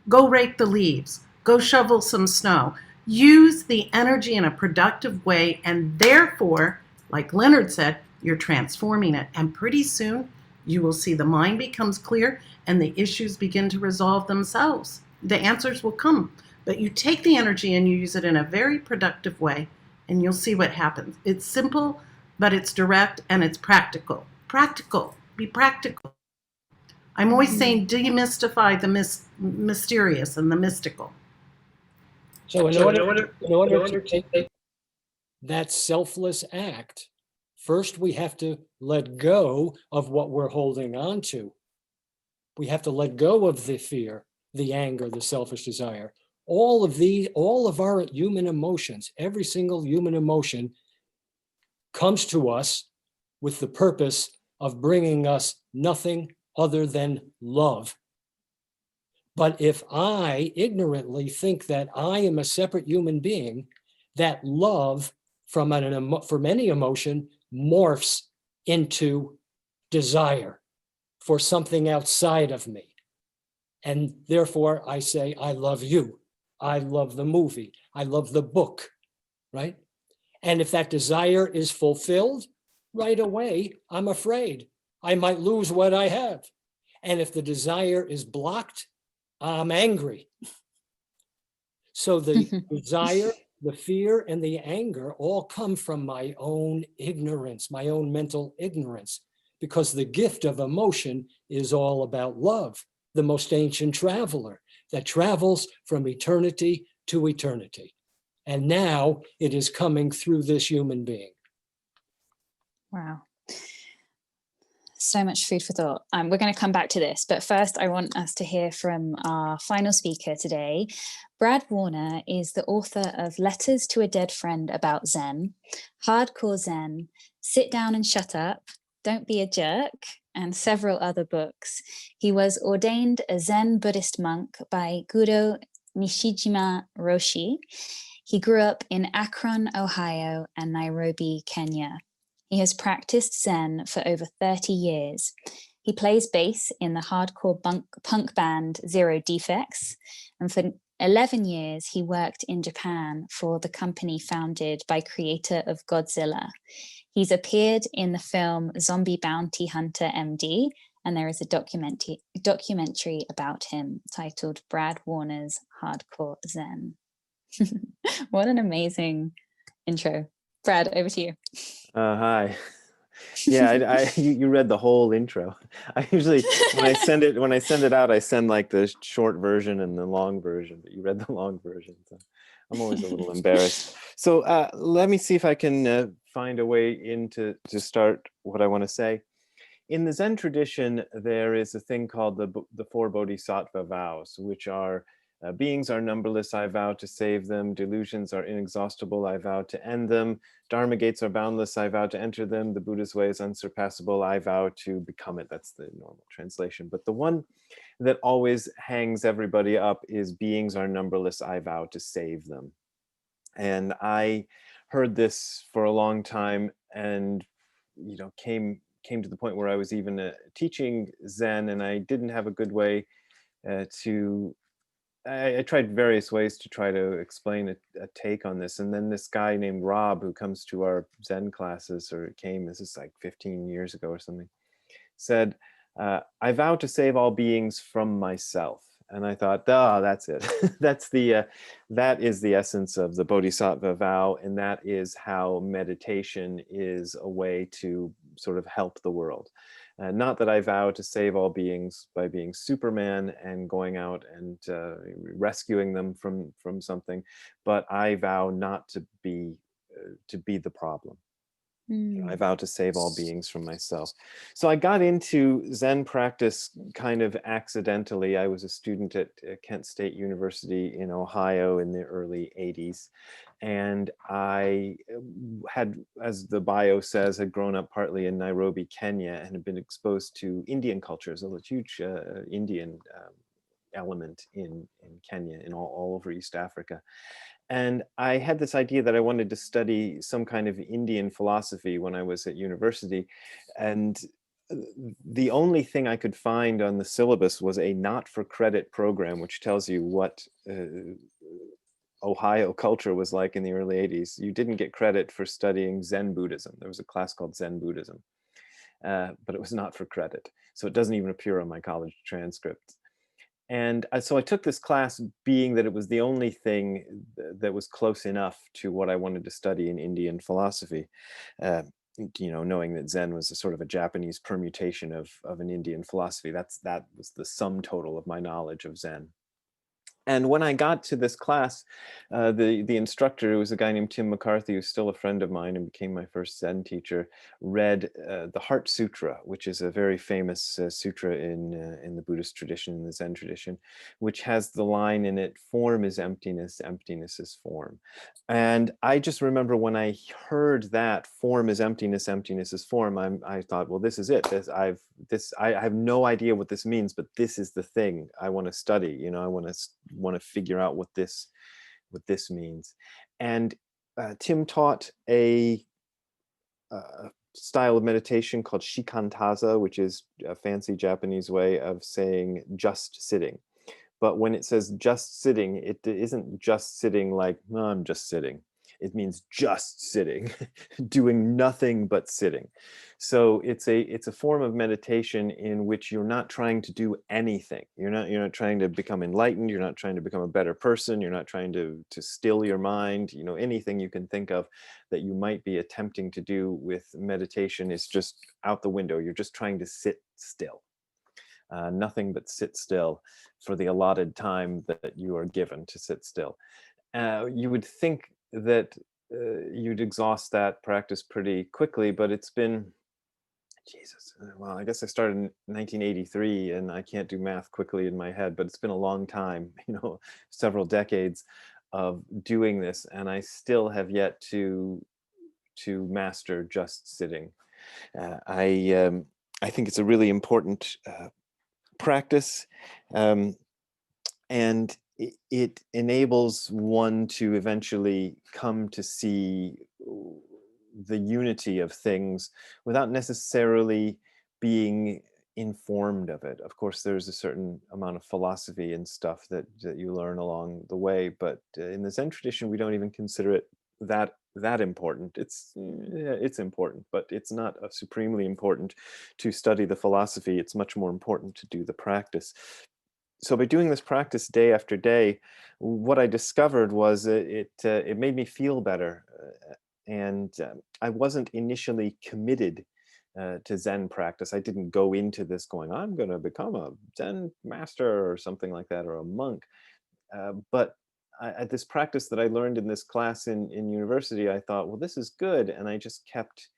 Go rake the leaves. Go shovel some snow. Use the energy in a productive way, and therefore, like Leonard said, you're transforming it. And pretty soon, you will see the mind becomes clear and the issues begin to resolve themselves. The answers will come. But you take the energy and you use it in a very productive way, and you'll see what happens. It's simple, but it's direct and it's practical. Practical. Be practical. I'm always saying demystify the mysterious and the mystical. So in order to take that selfless act First, we have to let go of what we're holding on to. We have to let go of the fear, the anger, the selfish desire. All of our human emotions, every single human emotion comes to us with the purpose of bringing us nothing other than love. But if I ignorantly think that I am a separate human being, that love from any emotion morphs into desire for something outside of me. And therefore I say, I love you. I love the movie. I love the book, right? And if that desire is fulfilled, right away, I'm afraid I might lose what I have. And if the desire is blocked, I'm angry. So the desire, the fear, and the anger all come from my own ignorance, my own mental ignorance, because the gift of emotion is all about love, the most ancient traveler that travels from eternity to eternity. And now it is coming through this human being. Wow. So much food for thought. We're going to come back to this, but first I want us to hear from our final speaker today. Brad Warner is the author of Letters to a Dead Friend About Zen, Hardcore Zen, Sit Down and Shut Up, Don't Be a Jerk, and several other books. He was ordained a Zen Buddhist monk by Guru Nishijima Roshi. He grew up in Akron, Ohio, and Nairobi, Kenya. He has practiced Zen for over 30 years. He plays bass in the hardcore punk band Zero Defects, and for 11 years he worked in Japan for the company founded by creator of Godzilla. He's appeared in the film Zombie Bounty Hunter MD, and there is a documentary about him titled Brad Warner's Hardcore Zen. What an amazing intro. Brad, over to you. Hi. Yeah, you read the whole intro. I usually when I send it out, I send like the short version and the long version, but you read the long version. So I'm always a little embarrassed. So let me see if I can find a way to start what I want to say. In the Zen tradition, there is a thing called the four bodhisattva vows, which are beings are numberless, I vow to save them. Delusions are inexhaustible, I vow to end them. Dharma gates are boundless, I vow to enter them. The Buddha's way is unsurpassable, I vow to become it. That's the normal translation. But the one that always hangs everybody up is beings are numberless, I vow to save them. And I heard this for a long time and, came to the point where I was even teaching Zen, and I didn't have a good way I tried various ways to try to explain a take on this. And then this guy named Rob, who comes to our Zen classes, this is like 15 years ago or something, said, I vow to save all beings from myself. And I thought, that's it. That is the essence of the Bodhisattva vow. And that is how meditation is a way to sort of help the world. Not that I vow to save all beings by being Superman and going out and rescuing them from something, but I vow not to be the problem. I vow to save all beings from myself. So I got into Zen practice kind of accidentally. I was a student at Kent State University in Ohio in the early 80s. And I had, as the bio says, had grown up partly in Nairobi, Kenya, and had been exposed to Indian culture. There's a huge Indian element in Kenya and all over East Africa. And I had this idea that I wanted to study some kind of Indian philosophy when I was at university. And the only thing I could find on the syllabus was a not for credit program, which tells you what Ohio culture was like in the early 80s. You didn't get credit for studying Zen Buddhism. There was a class called Zen Buddhism, but it was not for credit. So it doesn't even appear on my college transcript. And so I took this class being that it was the only thing that was close enough to what I wanted to study in Indian philosophy, knowing that Zen was a sort of a Japanese permutation of an Indian philosophy. That was the sum total of my knowledge of Zen. And when I got to this class, the instructor, who was a guy named Tim McCarthy, who's still a friend of mine and became my first Zen teacher, read the Heart Sutra, which is a very famous sutra in the Buddhist tradition, in the Zen tradition, which has the line in it, "Form is emptiness, emptiness is form." And I just remember when I heard that, "Form is emptiness, emptiness is form," I thought, well, this is it. I have no idea what this means, but this is the thing I want to study. You know, I want to figure out what this means. And Tim taught a style of meditation called shikantaza, which is a fancy Japanese way of saying just sitting. But when it says just sitting, it isn't just sitting like, "Oh, I'm just sitting." It means just sitting, doing nothing but sitting. So it's a form of meditation in which you're not trying to do anything. You're not trying to become enlightened. You're not trying to become a better person. You're not trying to still your mind. You know, anything you can think of that you might be attempting to do with meditation is just out the window. You're just trying to sit still. Nothing but sit still for the allotted time that you are given to sit still. You would think that you'd exhaust that practice pretty quickly, but it's been, Jesus, well, I guess I started in 1983 and I can't do math quickly in my head, but it's been a long time, you know, several decades of doing this, and I still have yet to master just sitting. I think it's a really important practice, and it enables one to eventually come to see the unity of things without necessarily being informed of it. Of course, there's a certain amount of philosophy and stuff that you learn along the way, but in the Zen tradition, we don't even consider it that important. It's important, but it's not supremely important to study the philosophy. It's much more important to do the practice. So by doing this practice day after day, what I discovered was it made me feel better, and I wasn't initially committed to Zen practice. I didn't go into this going, I'm going to become a Zen master or something like that, or a monk. But at this practice that I learned in this class in university, I thought, well, this is good, and I just kept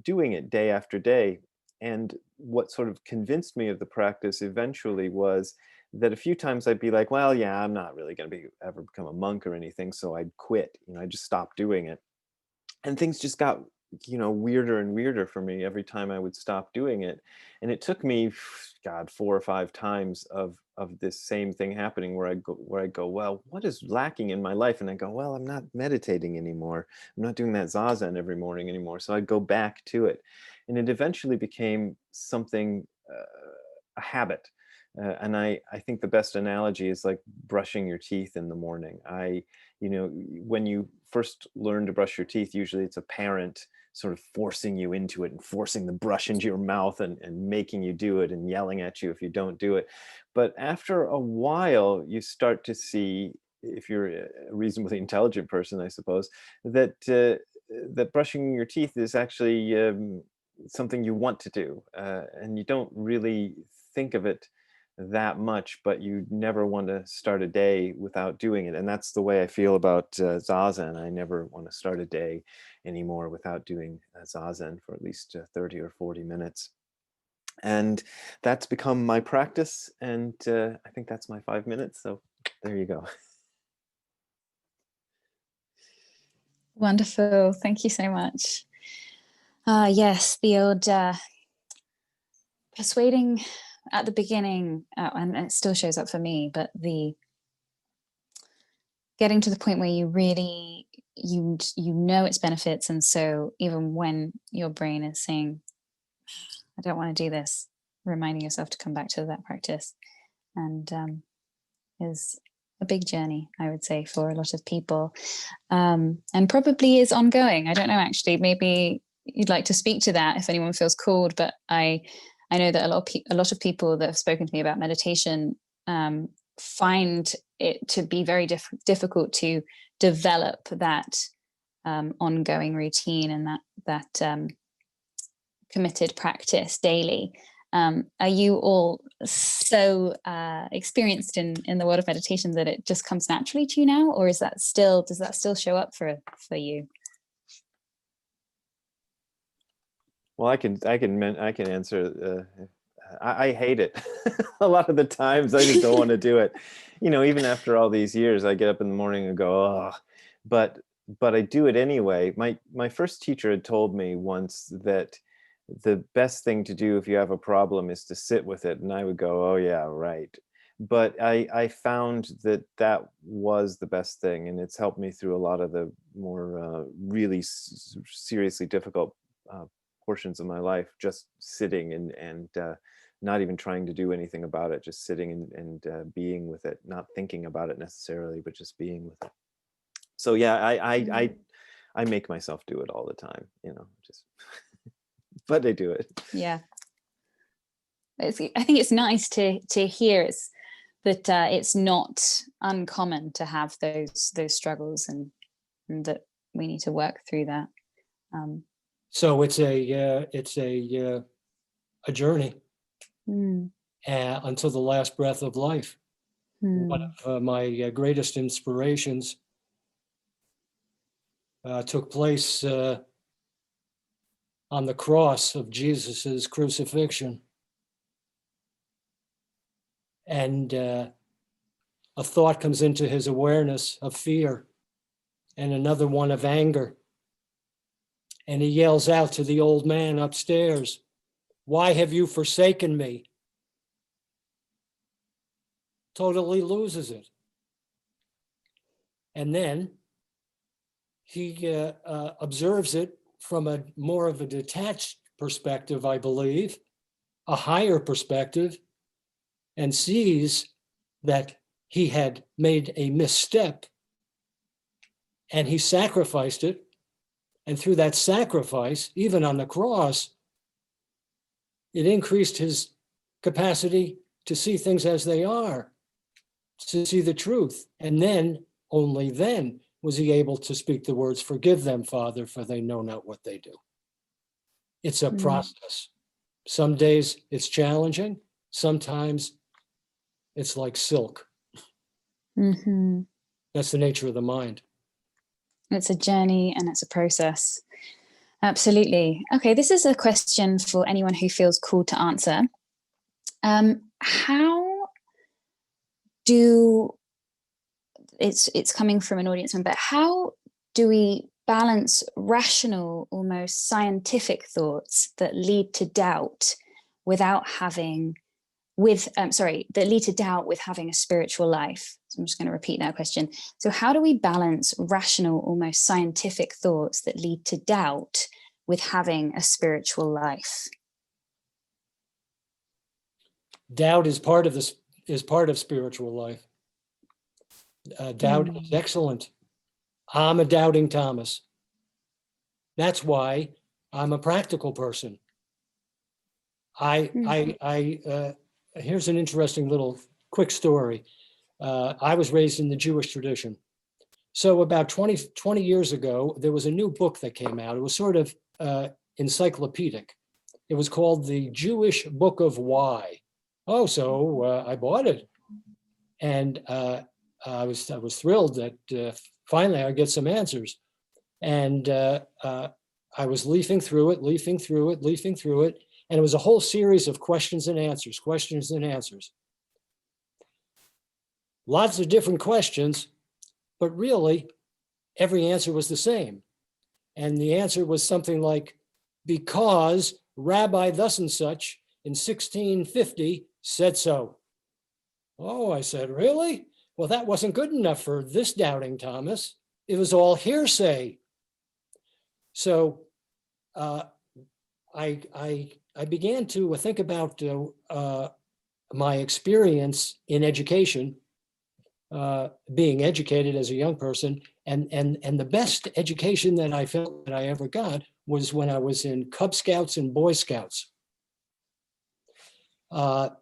doing it day after day. And what sort of convinced me of the practice eventually was that a few times I'd be like, well, yeah, I'm not really going to ever become a monk or anything, so I'd quit. You know, I just stopped doing it, and things just got, you know, weirder and weirder for me every time I would stop doing it. And it took me, God, 4 or 5 times of this same thing happening where I go, well, what is lacking in my life? And I go, well, I'm not meditating anymore. I'm not doing that zazen every morning anymore. So I'd go back to it, and it eventually became something, a habit. And I think the best analogy is like brushing your teeth in the morning. You know, when you first learn to brush your teeth, usually it's a parent sort of forcing you into it and forcing the brush into your mouth and making you do it and yelling at you if you don't do it. But after a while, you start to see, if you're a reasonably intelligent person, I suppose, that that brushing your teeth is actually something you want to do, and you don't really think of it that much, but you never want to start a day without doing it. And that's the way I feel about zazen. I never want to start a day anymore without doing zazen for at least 30 or 40 minutes. And that's become my practice. And I think that's my 5 minutes. So there you go. Wonderful. Thank you so much. Yes, the old persuading at the beginning, and it still shows up for me, but the getting to the point where you really, you know its benefits. And so even when your brain is saying, I don't want to do this, reminding yourself to come back to that practice, and is a big journey, I would say, for a lot of people, and probably is ongoing. I don't know, actually, maybe you'd like to speak to that if anyone feels called, but I know that a lot of people that have spoken to me about meditation find it to be very difficult to develop that ongoing routine and that committed practice daily. Are you all so experienced in the world of meditation that it just comes naturally to you now, or does that still show up for you? Well, I can answer. I hate it. A lot of the times I just don't want to do it. You know, even after all these years, I get up in the morning and go, oh, but I do it anyway. My first teacher had told me once that the best thing to do if you have a problem is to sit with it. And I would go, oh yeah, right. But I found that was the best thing. And it's helped me through a lot of the more really seriously difficult portions of my life, just sitting and not even trying to do anything about it, just sitting and being with it, not thinking about it necessarily, but just being with it. So yeah, I make myself do it all the time, you know, just, but I do it. Yeah. I think it's nice to hear that it's not uncommon to have those struggles and that we need to work through that. So it's a journey until the last breath of life. One of my greatest inspirations took place on the cross of Jesus's crucifixion, and a thought comes into his awareness of fear, and another one of anger. And he yells out to the old man upstairs, "Why have you forsaken me?" Totally loses it. And then he observes it from a more of a detached perspective, I believe, a higher perspective, and sees that he had made a misstep and he sacrificed it. And through that sacrifice, even on the cross, it increased his capacity to see things as they are, to see the truth. And then, only then, was he able to speak the words, "Forgive them, Father, for they know not what they do." It's a process. Some days it's challenging. Sometimes it's like silk. That's the nature of the mind. It's a journey and it's a process. Absolutely. Okay, this is a question for anyone who feels called to answer. How do, it's coming from an audience member, how do we balance rational, almost scientific thoughts that lead to doubt without having, that lead to doubt with having a spiritual life? So I'm just going to repeat that question. So how do we balance rational, almost scientific thoughts that lead to doubt with having a spiritual life? Doubt is part of spiritual life. Doubt is excellent. I'm a doubting Thomas. That's why I'm a practical person. Here's an interesting little quick story. I was raised in the Jewish tradition. So about 20 years ago, there was a new book that came out. It was sort of encyclopedic. It was called The Jewish Book of Why. Oh, so I bought it. And I was thrilled that finally I get some answers. And I was leafing through it. And it was a whole series of questions and answers. Lots of different questions, but really every answer was the same. And the answer was something like, because Rabbi thus and such in 1650 said so. Oh, I said, really? Well, that wasn't good enough for this doubting Thomas. It was all hearsay. So I began to think about my experience in education, being educated as a young person, and the best education that I felt that I ever got was when I was in Cub Scouts and Boy Scouts,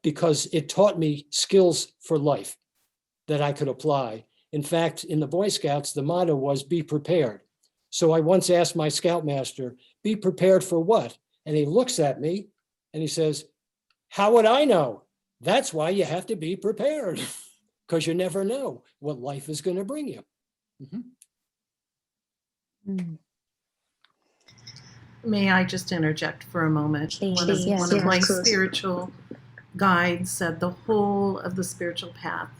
because it taught me skills for life that I could apply. In fact, in the Boy Scouts, the motto was "Be prepared." So I once asked my scoutmaster, "Be prepared for what?" And he looks at me and he says, How would I know? That's why you have to be prepared, because you never know what life is going to bring you. May I just interject for a moment? Please, yes, One of my of course. spiritual guides said the whole of the spiritual path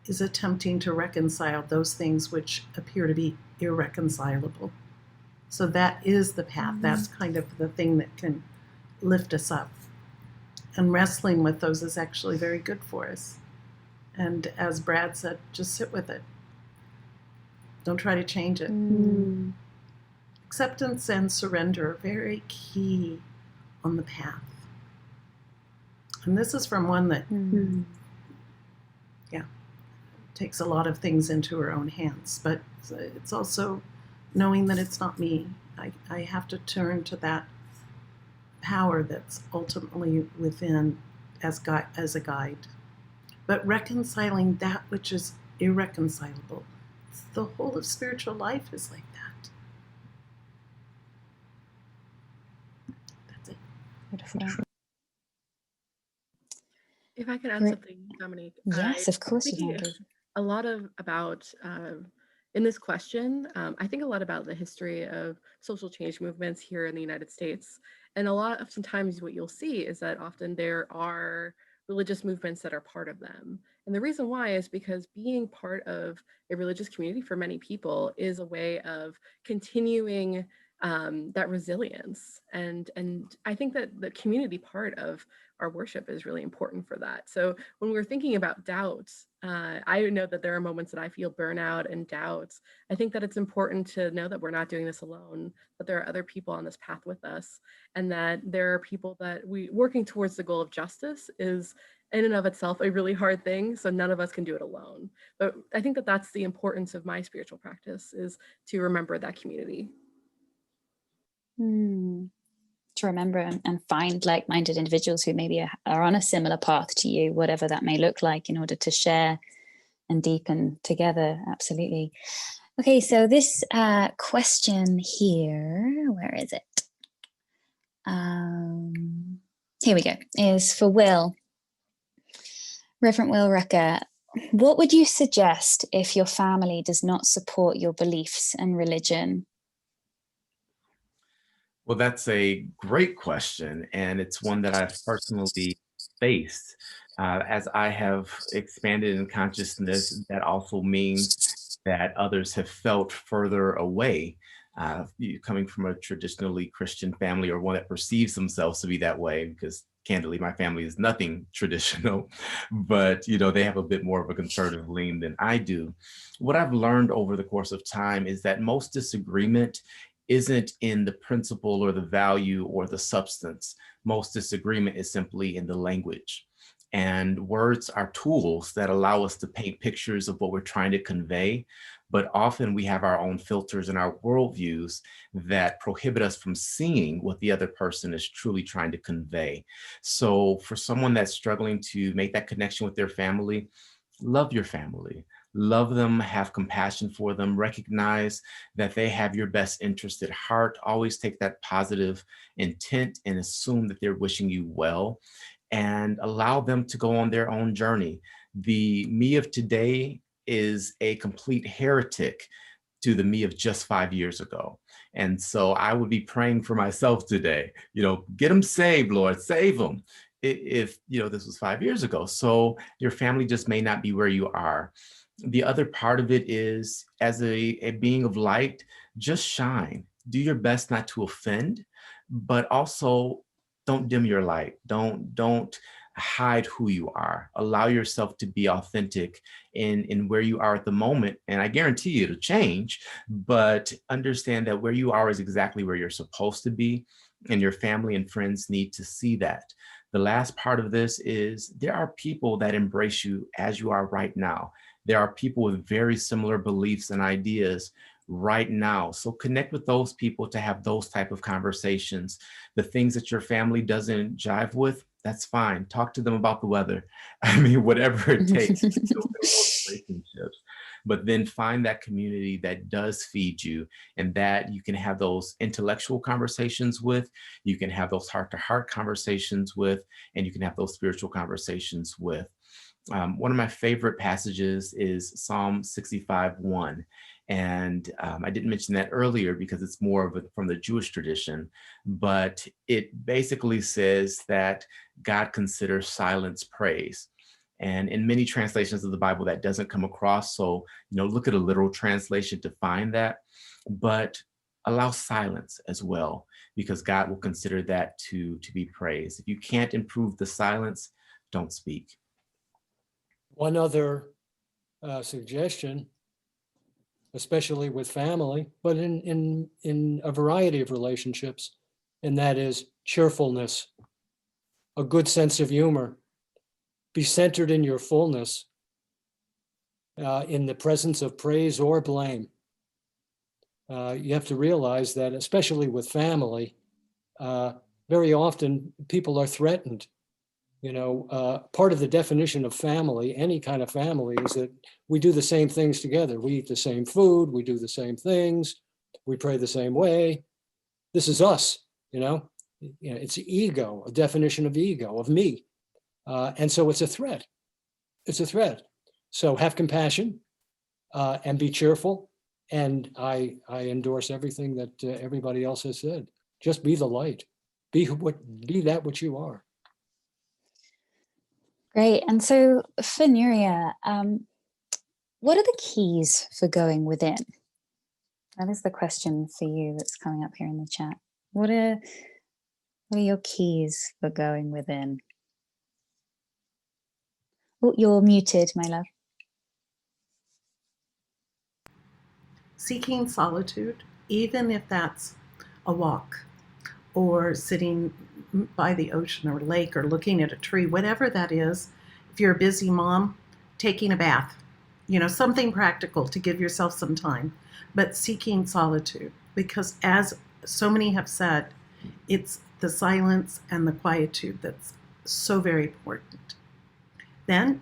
is attempting to reconcile those things which appear to be irreconcilable. So that is the path. That's kind of the thing that can lift us up. And wrestling with those is actually very good for us. And as Brad said, just sit with it. Don't try to change it. Acceptance and surrender are very key on the path. And this is from one that, takes a lot of things into her own hands. But it's also knowing that it's not me. I have to turn to that power that's ultimately within as a guide. But reconciling that which is irreconcilable. The whole of spiritual life is like that. That's it. Beautiful. If I can add Great. something, Dominique. Yes, of course you thinking can. a lot about in this question, I think a lot about the history of social change movements here in the United States. And a lot of sometimes what you'll see is that often there are religious movements that are part of them. And the reason why is because being part of a religious community for many people is a way of continuing that resilience. And I think that the community part of our worship is really important for that. So when we're thinking about doubt, I know that there are moments that I feel burnout and doubts. I think that it's important to know that we're not doing this alone, that there are other people on this path with us, and that there are people that working towards the goal of justice is in and of itself a really hard thing. So none of us can do it alone. But I think that that's the importance of my spiritual practice, is to remember that community. To remember and find like-minded individuals who maybe are on a similar path to you, whatever that may look like, in order to share and deepen together. Absolutely. Okay, so this question here, where is it? Here we go, is for Will. Reverend Will Rucker, what would you suggest if your family does not support your beliefs and religion? Well, that's a great question, and it's one that I've personally faced. As I have expanded in consciousness, that also means that others have felt further away. Coming from a traditionally Christian family, or one that perceives themselves to be that way, because candidly, my family is nothing traditional, but they have a bit more of a conservative lean than I do. What I've learned over the course of time is that most disagreement isn't in the principle or the value or the substance. Most disagreement is simply in the language. And words are tools that allow us to paint pictures of what we're trying to convey, but often we have our own filters and our worldviews that prohibit us from seeing what the other person is truly trying to convey. So for someone that's struggling to make that connection with their family, love your family. Love them, have compassion for them, recognize that they have your best interest at heart. Always take that positive intent and assume that they're wishing you well, and allow them to go on their own journey. The me of today is a complete heretic to the me of just 5 years ago. And so I would be praying for myself today, get them saved, Lord, save them. If this was 5 years ago. So your family just may not be where you are. The other part of it is, as a being of light, just shine. Do your best not to offend, but also don't dim your light. Don't hide who you are. Allow yourself to be authentic in where you are at the moment. And I guarantee you it'll change, but understand that where you are is exactly where you're supposed to be. And your family and friends need to see that. The last part of this is there are people that embrace you as you are right now. There are people with very similar beliefs and ideas right now. So connect with those people to have those type of conversations. The things that your family doesn't jive with, that's fine. Talk to them about the weather. I mean, whatever it takes to build those relationships. But then find that community that does feed you and that you can have those intellectual conversations with, you can have those heart-to-heart conversations with, and you can have those spiritual conversations with. One of my favorite passages is Psalm 65:1. And I didn't mention that earlier because it's more of from the Jewish tradition, but it basically says that God considers silence praise. And in many translations of the Bible, that doesn't come across. So, look at a literal translation to find that, but allow silence as well, because God will consider that to be praised. If you can't improve the silence, don't speak. One other suggestion, especially with family, but in a variety of relationships, and that is cheerfulness, a good sense of humor. Be centered in your fullness, in the presence of praise or blame. You have to realize that, especially with family, very often people are threatened. Part of the definition of family, any kind of family, is that we do the same things together. We eat the same food, we do the same things, we pray the same way. This is us, it's ego, a definition of ego, of me. And so it's a threat. It's a threat. So have compassion and be cheerful. And I endorse everything that everybody else has said. Just be the light. Be that which you are. Great. And so for Nuria, what are the keys for going within? That is the question for you that's coming up here in the chat. What are your keys for going within? Oh, you're muted, my love. Seeking solitude, even if that's a walk or sitting by the ocean or lake or looking at a tree, whatever that is. If you're a busy mom, taking a bath, something practical to give yourself some time, but seeking solitude, because as so many have said, it's the silence and the quietude that's so very important. Then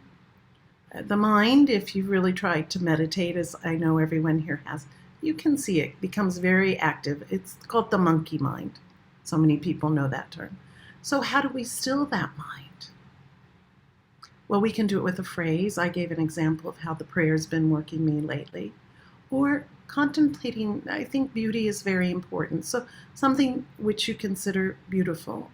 the mind, if you really try to meditate, as I know everyone here has, you can see it becomes very active. It's called the monkey mind. So many people know that term. So how do we still that mind? Well, we can do it with a phrase. I gave an example of how the prayer's been working me lately. Or contemplating, I think beauty is very important. So something which you consider beautiful.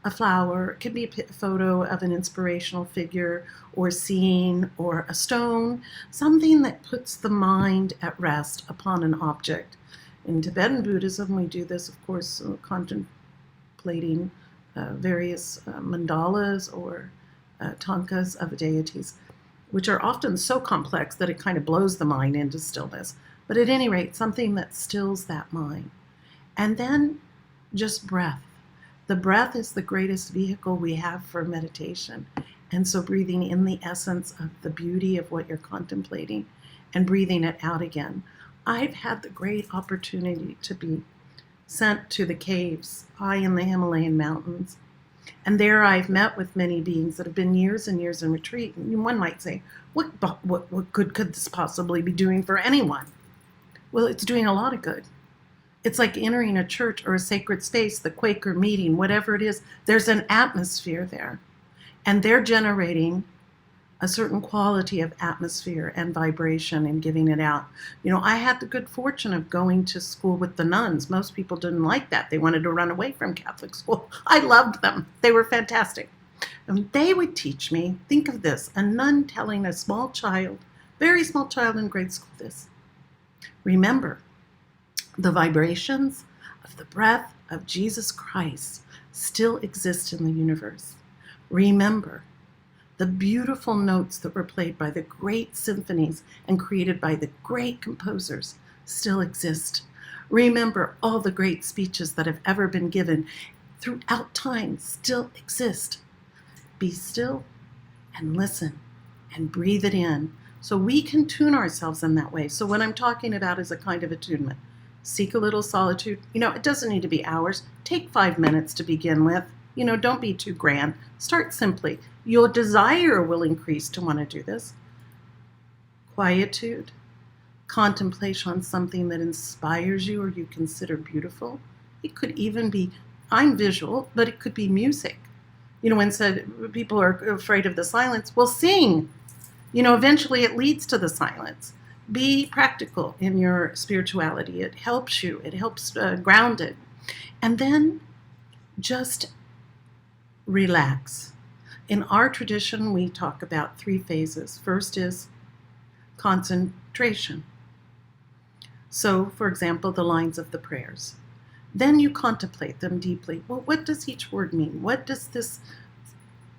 A flower, it could be a photo of an inspirational figure or scene or a stone, something that puts the mind at rest upon an object. In Tibetan Buddhism, we do this, of course, contemplating various mandalas or tankas of deities, which are often so complex that it kind of blows the mind into stillness. But at any rate, something that stills that mind. And then just breath. The breath is the greatest vehicle we have for meditation. And so breathing in the essence of the beauty of what you're contemplating and breathing it out again. I've had the great opportunity to be sent to the caves high in the Himalayan mountains. And there I've met with many beings that have been years and years in retreat. And one might say, what good could this possibly be doing for anyone? Well, it's doing a lot of good. It's like entering a church or a sacred space, the Quaker meeting, whatever it is. There's an atmosphere there. And they're generating a certain quality of atmosphere and vibration and giving it out. I had the good fortune of going to school with the nuns. Most people didn't like that. They wanted to run away from Catholic school. I loved them. They were fantastic. And they would teach me, think of this, a nun telling a small child, very small child in grade school, this. Remember, the vibrations of the breath of Jesus Christ still exist in the universe. Remember, the beautiful notes that were played by the great symphonies and created by the great composers still exist. Remember, all the great speeches that have ever been given throughout time still exist. Be still and listen and breathe it in so we can tune ourselves in that way. So what I'm talking about is a kind of attunement. Seek a little solitude. It doesn't need to be hours. Take 5 minutes to begin with. Don't be too grand. Start simply. Your desire will increase to want to do this. Quietude, contemplation on something that inspires you or you consider beautiful. It could even be, I'm visual, but it could be music. When said people are afraid of the silence, well, sing. Eventually it leads to the silence. Be practical in your spirituality. It helps you. It helps ground it. And then just relax. In our tradition, we talk about 3 phases. First is concentration. So, for example, the lines of the prayers. Then you contemplate them deeply. Well, what does each word mean? What is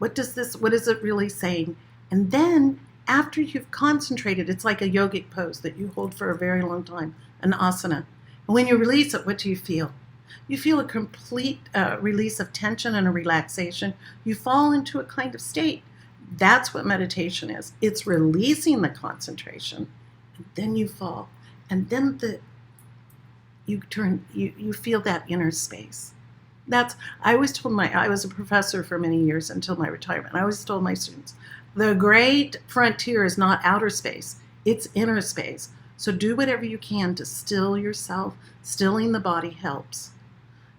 it really saying? And then after you've concentrated, it's like a yogic pose that you hold for a very long time, an asana. And when you release it, what do you feel? You feel a complete release of tension and a relaxation. You fall into a kind of state. That's what meditation is. It's releasing the concentration, and then you fall. And then you feel that inner space. I always told I was a professor for many years until my retirement. I always told my students, the great frontier is not outer space, it's inner space. So do whatever you can to still yourself. Stilling the body helps.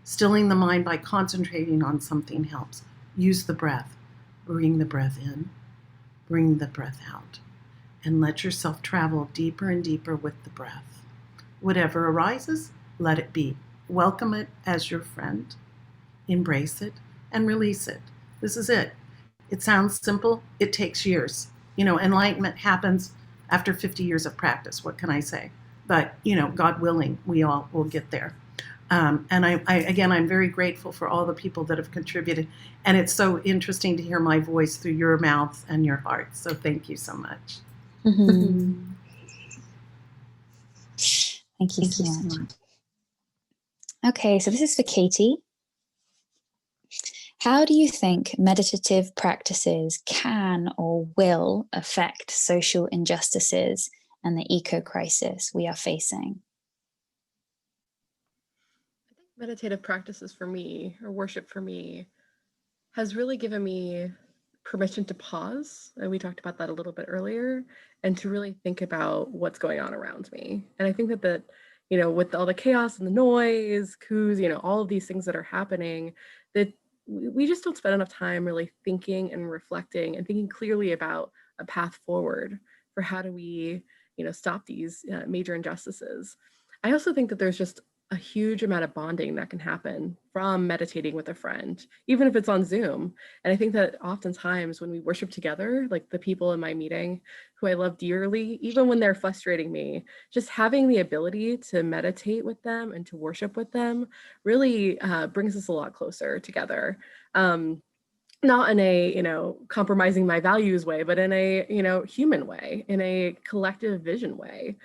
Stilling the mind by concentrating on something helps. Use the breath. Bring the breath in, bring the breath out, and let yourself travel deeper and deeper with the breath. Whatever arises, let it be. Welcome it as your friend. Embrace it and release it. This is it. It sounds simple. It takes years. Enlightenment happens after 50 years of practice. What can I say? But, God willing, we all will get there. And I'm very grateful for all the people that have contributed. And it's so interesting to hear my voice through your mouth and your heart. So thank you so much. Mm-hmm. Thank you so much. Okay, so this is for Katie. How do you think meditative practices can or will affect social injustices and the eco-crisis we are facing? I think meditative practices for me, or worship for me, has really given me permission to pause. And we talked about that a little bit earlier, and to really think about what's going on around me. And I think that with all the chaos and the noise, coups, all of these things that are happening, that we just don't spend enough time really thinking and reflecting and thinking clearly about a path forward for how do we, stop these major injustices. I also think that there's just a huge amount of bonding that can happen from meditating with a friend, even if it's on Zoom. And I think that oftentimes when we worship together, like the people in my meeting who I love dearly, even when they're frustrating me, just having the ability to meditate with them and to worship with them really brings us a lot closer together. Not in a, compromising my values way, but in a, human way, in a collective vision way.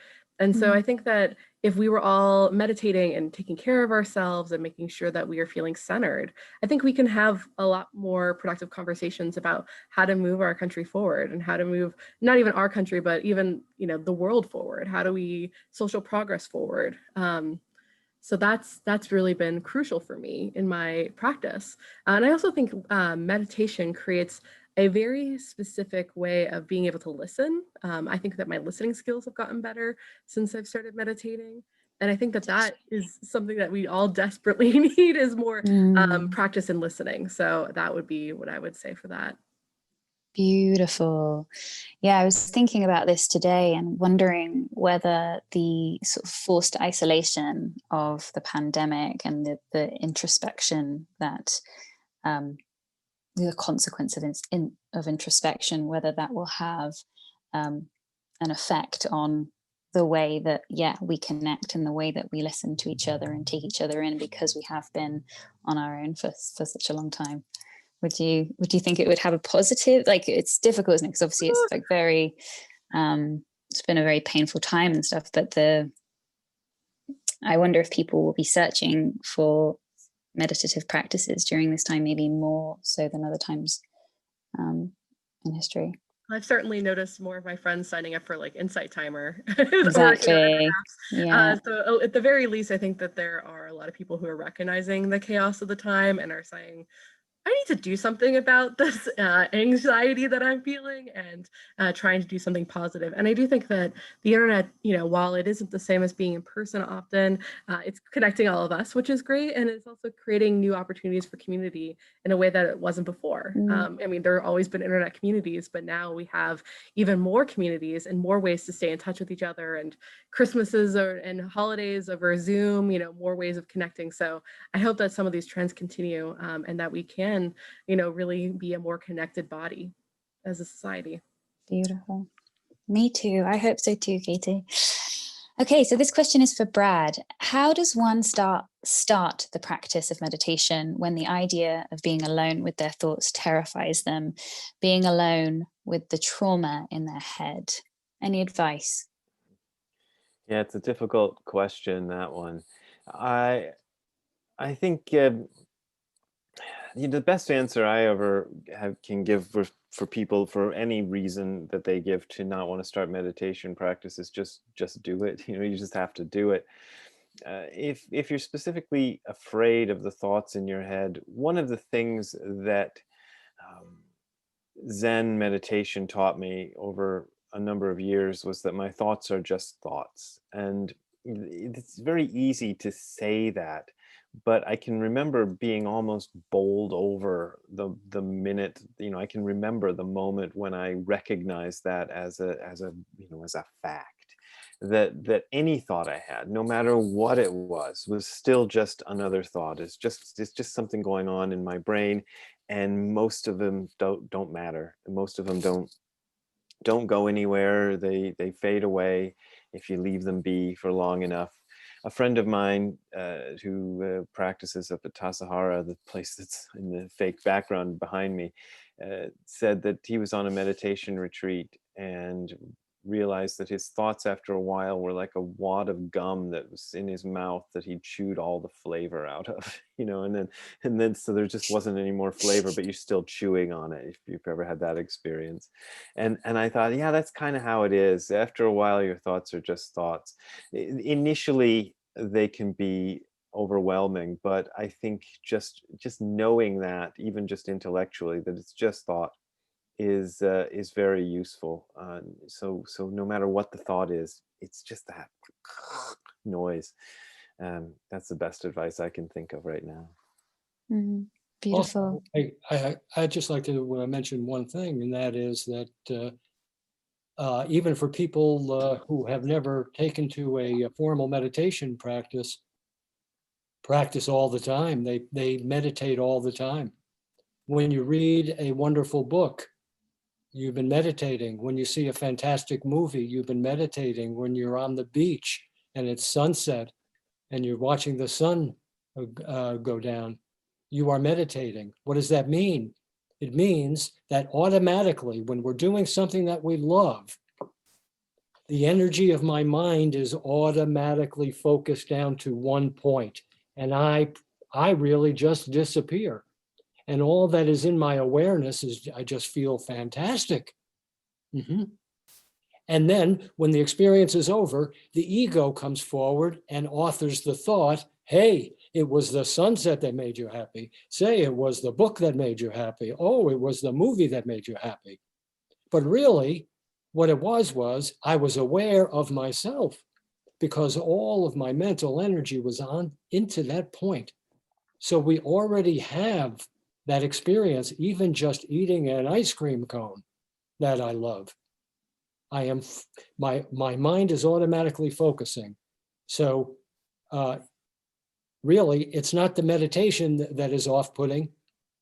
And so I think that if we were all meditating and taking care of ourselves and making sure that we are feeling centered, I think we can have a lot more productive conversations about how to move our country forward and how to move, not even our country, but even, the world forward. How do we social progress forward? So that's really been crucial for me in my practice. And I also think meditation creates a very specific way of being able to listen. I think that my listening skills have gotten better since I've started meditating. And I think that is something that we all desperately need, is more practice in listening. So that would be what I would say for that. Beautiful. Yeah, I was thinking about this today and wondering whether the sort of forced isolation of the pandemic and the introspection that the consequence of introspection, whether that will have an effect on the way that we connect and the way that we listen to each other and take each other in, because we have been on our own for such a long time. Would you think it would have a positive? Like, it's difficult, isn't it? Because obviously it's like very it's been a very painful time and stuff, but I wonder if people will be searching for meditative practices during this time, maybe more so than other times in history. I've certainly noticed more of my friends signing up for like Insight Timer. Exactly. So at the very least, I think that there are a lot of people who are recognizing the chaos of the time and are saying, I need to do something about this anxiety that I'm feeling, and trying to do something positive. And I do think that the internet, while it isn't the same as being in person often, it's connecting all of us, which is great. And it's also creating new opportunities for community in a way that it wasn't before. I mean, there have always been internet communities, but now we have even more communities and more ways to stay in touch with each other, and Christmases and holidays over Zoom, more ways of connecting. So I hope that some of these trends continue, and that we can, really be a more connected body as a society. Beautiful. Me too. I hope so too, Katie. Okay, so this question is for Brad. How does one start the practice of meditation when the idea of being alone with their thoughts terrifies them, being alone with the trauma in their head? Any advice? Yeah, it's a difficult question, that one. I think the best answer I ever can give for people for any reason that they give to not want to start meditation practice is just do it. You just have to do it. If you're specifically afraid of the thoughts in your head, one of the things that Zen meditation taught me over a number of years was that my thoughts are just thoughts. And it's very easy to say that, but I can remember being almost bowled over the minute, I can remember the moment when I recognized that as a fact, that any thought I had, no matter what it was still just another thought. It's just something going on in my brain, and most of them don't matter. Most of them don't go anywhere. They fade away if you leave them be for long enough. A friend of mine who practices up at Tassajara, the place that's in the fake background behind me, said that he was on a meditation retreat and realized that his thoughts after a while were like a wad of gum that was in his mouth that he'd chewed all the flavor out of, and then so there just wasn't any more flavor, but you're still chewing on it, if you've ever had that experience. And I thought, yeah, that's kind of how it is. After a while, your thoughts are just thoughts. Initially, they can be overwhelming, but I think just knowing that, even just intellectually, that it's just thought is very useful. So no matter what the thought is, it's just that noise. That's the best advice I can think of right now. Beautiful. Also, I'd just like to mention one thing, and that is that even for people who have never taken to a formal meditation practice all the time. They meditate all the time. When you read a wonderful book, you've been meditating. When you see a fantastic movie, you've been meditating. When you're on the beach and it's sunset and you're watching the sun go down, you are meditating. What does that mean? It means that automatically, when we're doing something that we love, the energy of my mind is automatically focused down to one point, and I really just disappear. And all that is in my awareness is I just feel fantastic. And then when the experience is over, the ego comes forward and authors the thought, hey, it was the sunset that made you happy. Say it was the book that made you happy. Oh, it was the movie that made you happy. But really, what it was I was aware of myself, because all of my mental energy was on into that point. So we already have that experience, even just eating an ice cream cone that I love. My mind is automatically focusing. So really, it's not the meditation that is off-putting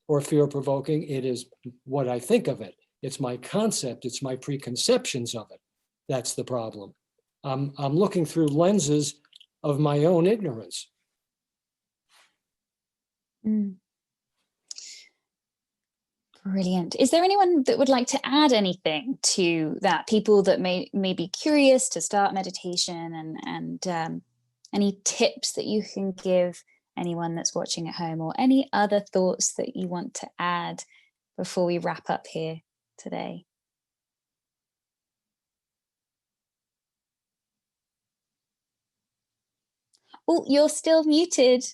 or fear-provoking. It is what I think of it. It's my concept. It's my preconceptions of it. That's the problem. I'm looking through lenses of my own ignorance. Brilliant. Is there anyone that would like to add anything to that? People that may be curious to start meditation, and any tips that you can give anyone that's watching at home, or any other thoughts that you want to add before we wrap up here today? Oh, you're still muted.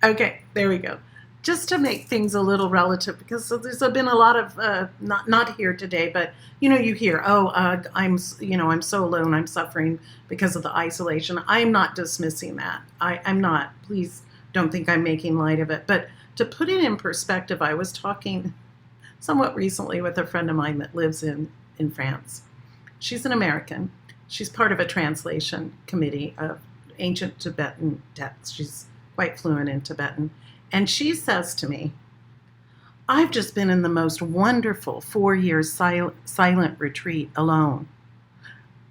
Okay, there we go. Just to make things a little relative, because there's been a lot of not here today, but you hear, I'm so alone, I'm suffering because of the isolation. I'm not dismissing that. I'm not. Please don't think I'm making light of it. But to put it in perspective, I was talking somewhat recently with a friend of mine that lives in France. She's an American. She's part of a translation committee of ancient Tibetan texts. She's quite fluent in Tibetan. And she says to me, I've just been in the most wonderful 4-year silent retreat alone.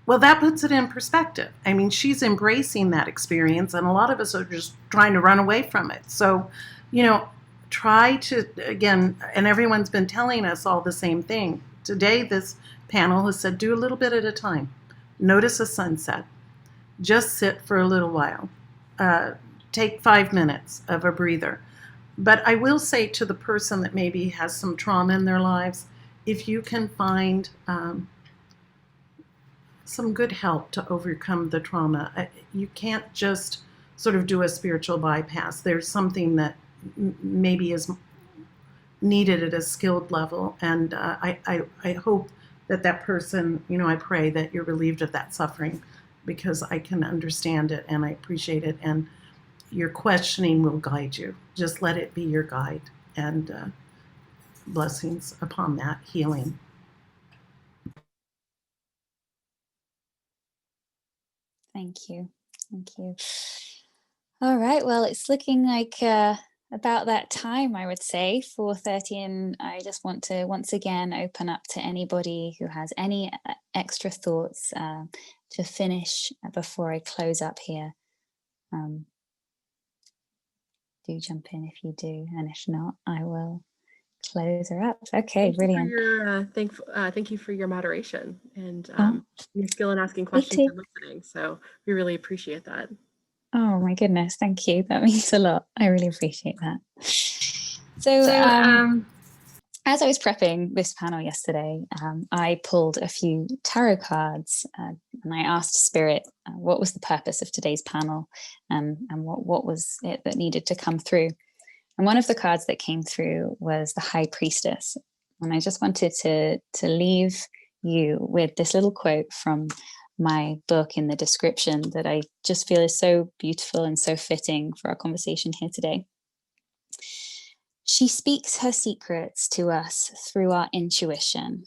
Well, that puts it in perspective. I mean, she's embracing that experience, and a lot of us are just trying to run away from it. So, try to, again, and everyone's been telling us all the same thing. Today, this panel has said, do a little bit at a time. Notice a sunset. Just sit for a little while. Take 5 minutes of a breather. But I will say to the person that maybe has some trauma in their lives, if you can find some good help to overcome the trauma, you can't just sort of do a spiritual bypass. There's something that maybe is needed at a skilled level. And I hope that person, I pray that you're relieved of that suffering, because I can understand it and I appreciate it. And your questioning will guide you. Just let it be your guide, and blessings upon that healing. Thank you. Thank you. All right. Well, it's looking like about that time, I would say, 4:30. And I just want to once again open up to anybody who has any extra thoughts to finish before I close up here. Do jump in if you do, and if not, I will close her up. Okay, brilliant. Thank you for your moderation and your skill in asking questions and listening. So we really appreciate that. Oh my goodness, thank you. That means a lot. I really appreciate that. So as I was prepping this panel yesterday, I pulled a few tarot cards and I asked Spirit what was the purpose of today's panel, and what was it that needed to come through. And one of the cards that came through was the High Priestess. And I just wanted to leave you with this little quote from my book in the description that I just feel is so beautiful and so fitting for our conversation here today. She speaks her secrets to us through our intuition,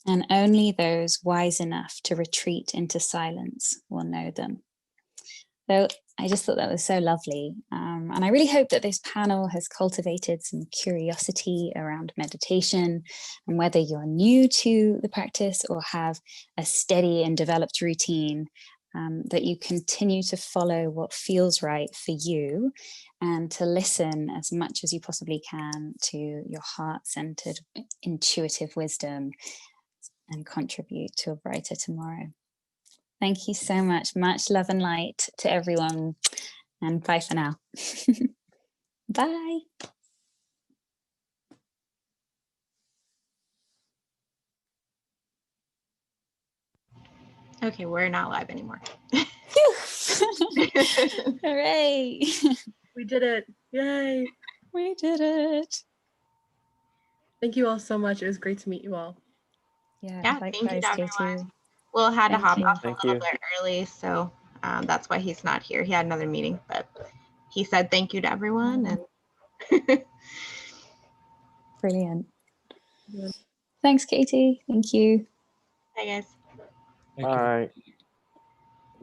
and only those wise enough to retreat into silence will know them. So I just thought that was so lovely. And I really hope that this panel has cultivated some curiosity around meditation, and whether you're new to the practice or have a steady and developed routine, that you continue to follow what feels right for you, and to listen as much as you possibly can to your heart-centered, intuitive wisdom, and contribute to a brighter tomorrow. Thank you so much. Much love and light to everyone, and bye for now. Bye. Okay, we're not live anymore. Hooray. We did it. Yay. We did it. Thank you all so much. It was great to meet you all. Yeah, thank you to everyone. Will had to hop off a little bit early, so that's why he's not here. He had another meeting, but he said thank you to everyone. And Brilliant. Thanks, Katie. Thank you. Bye, guys. Bye.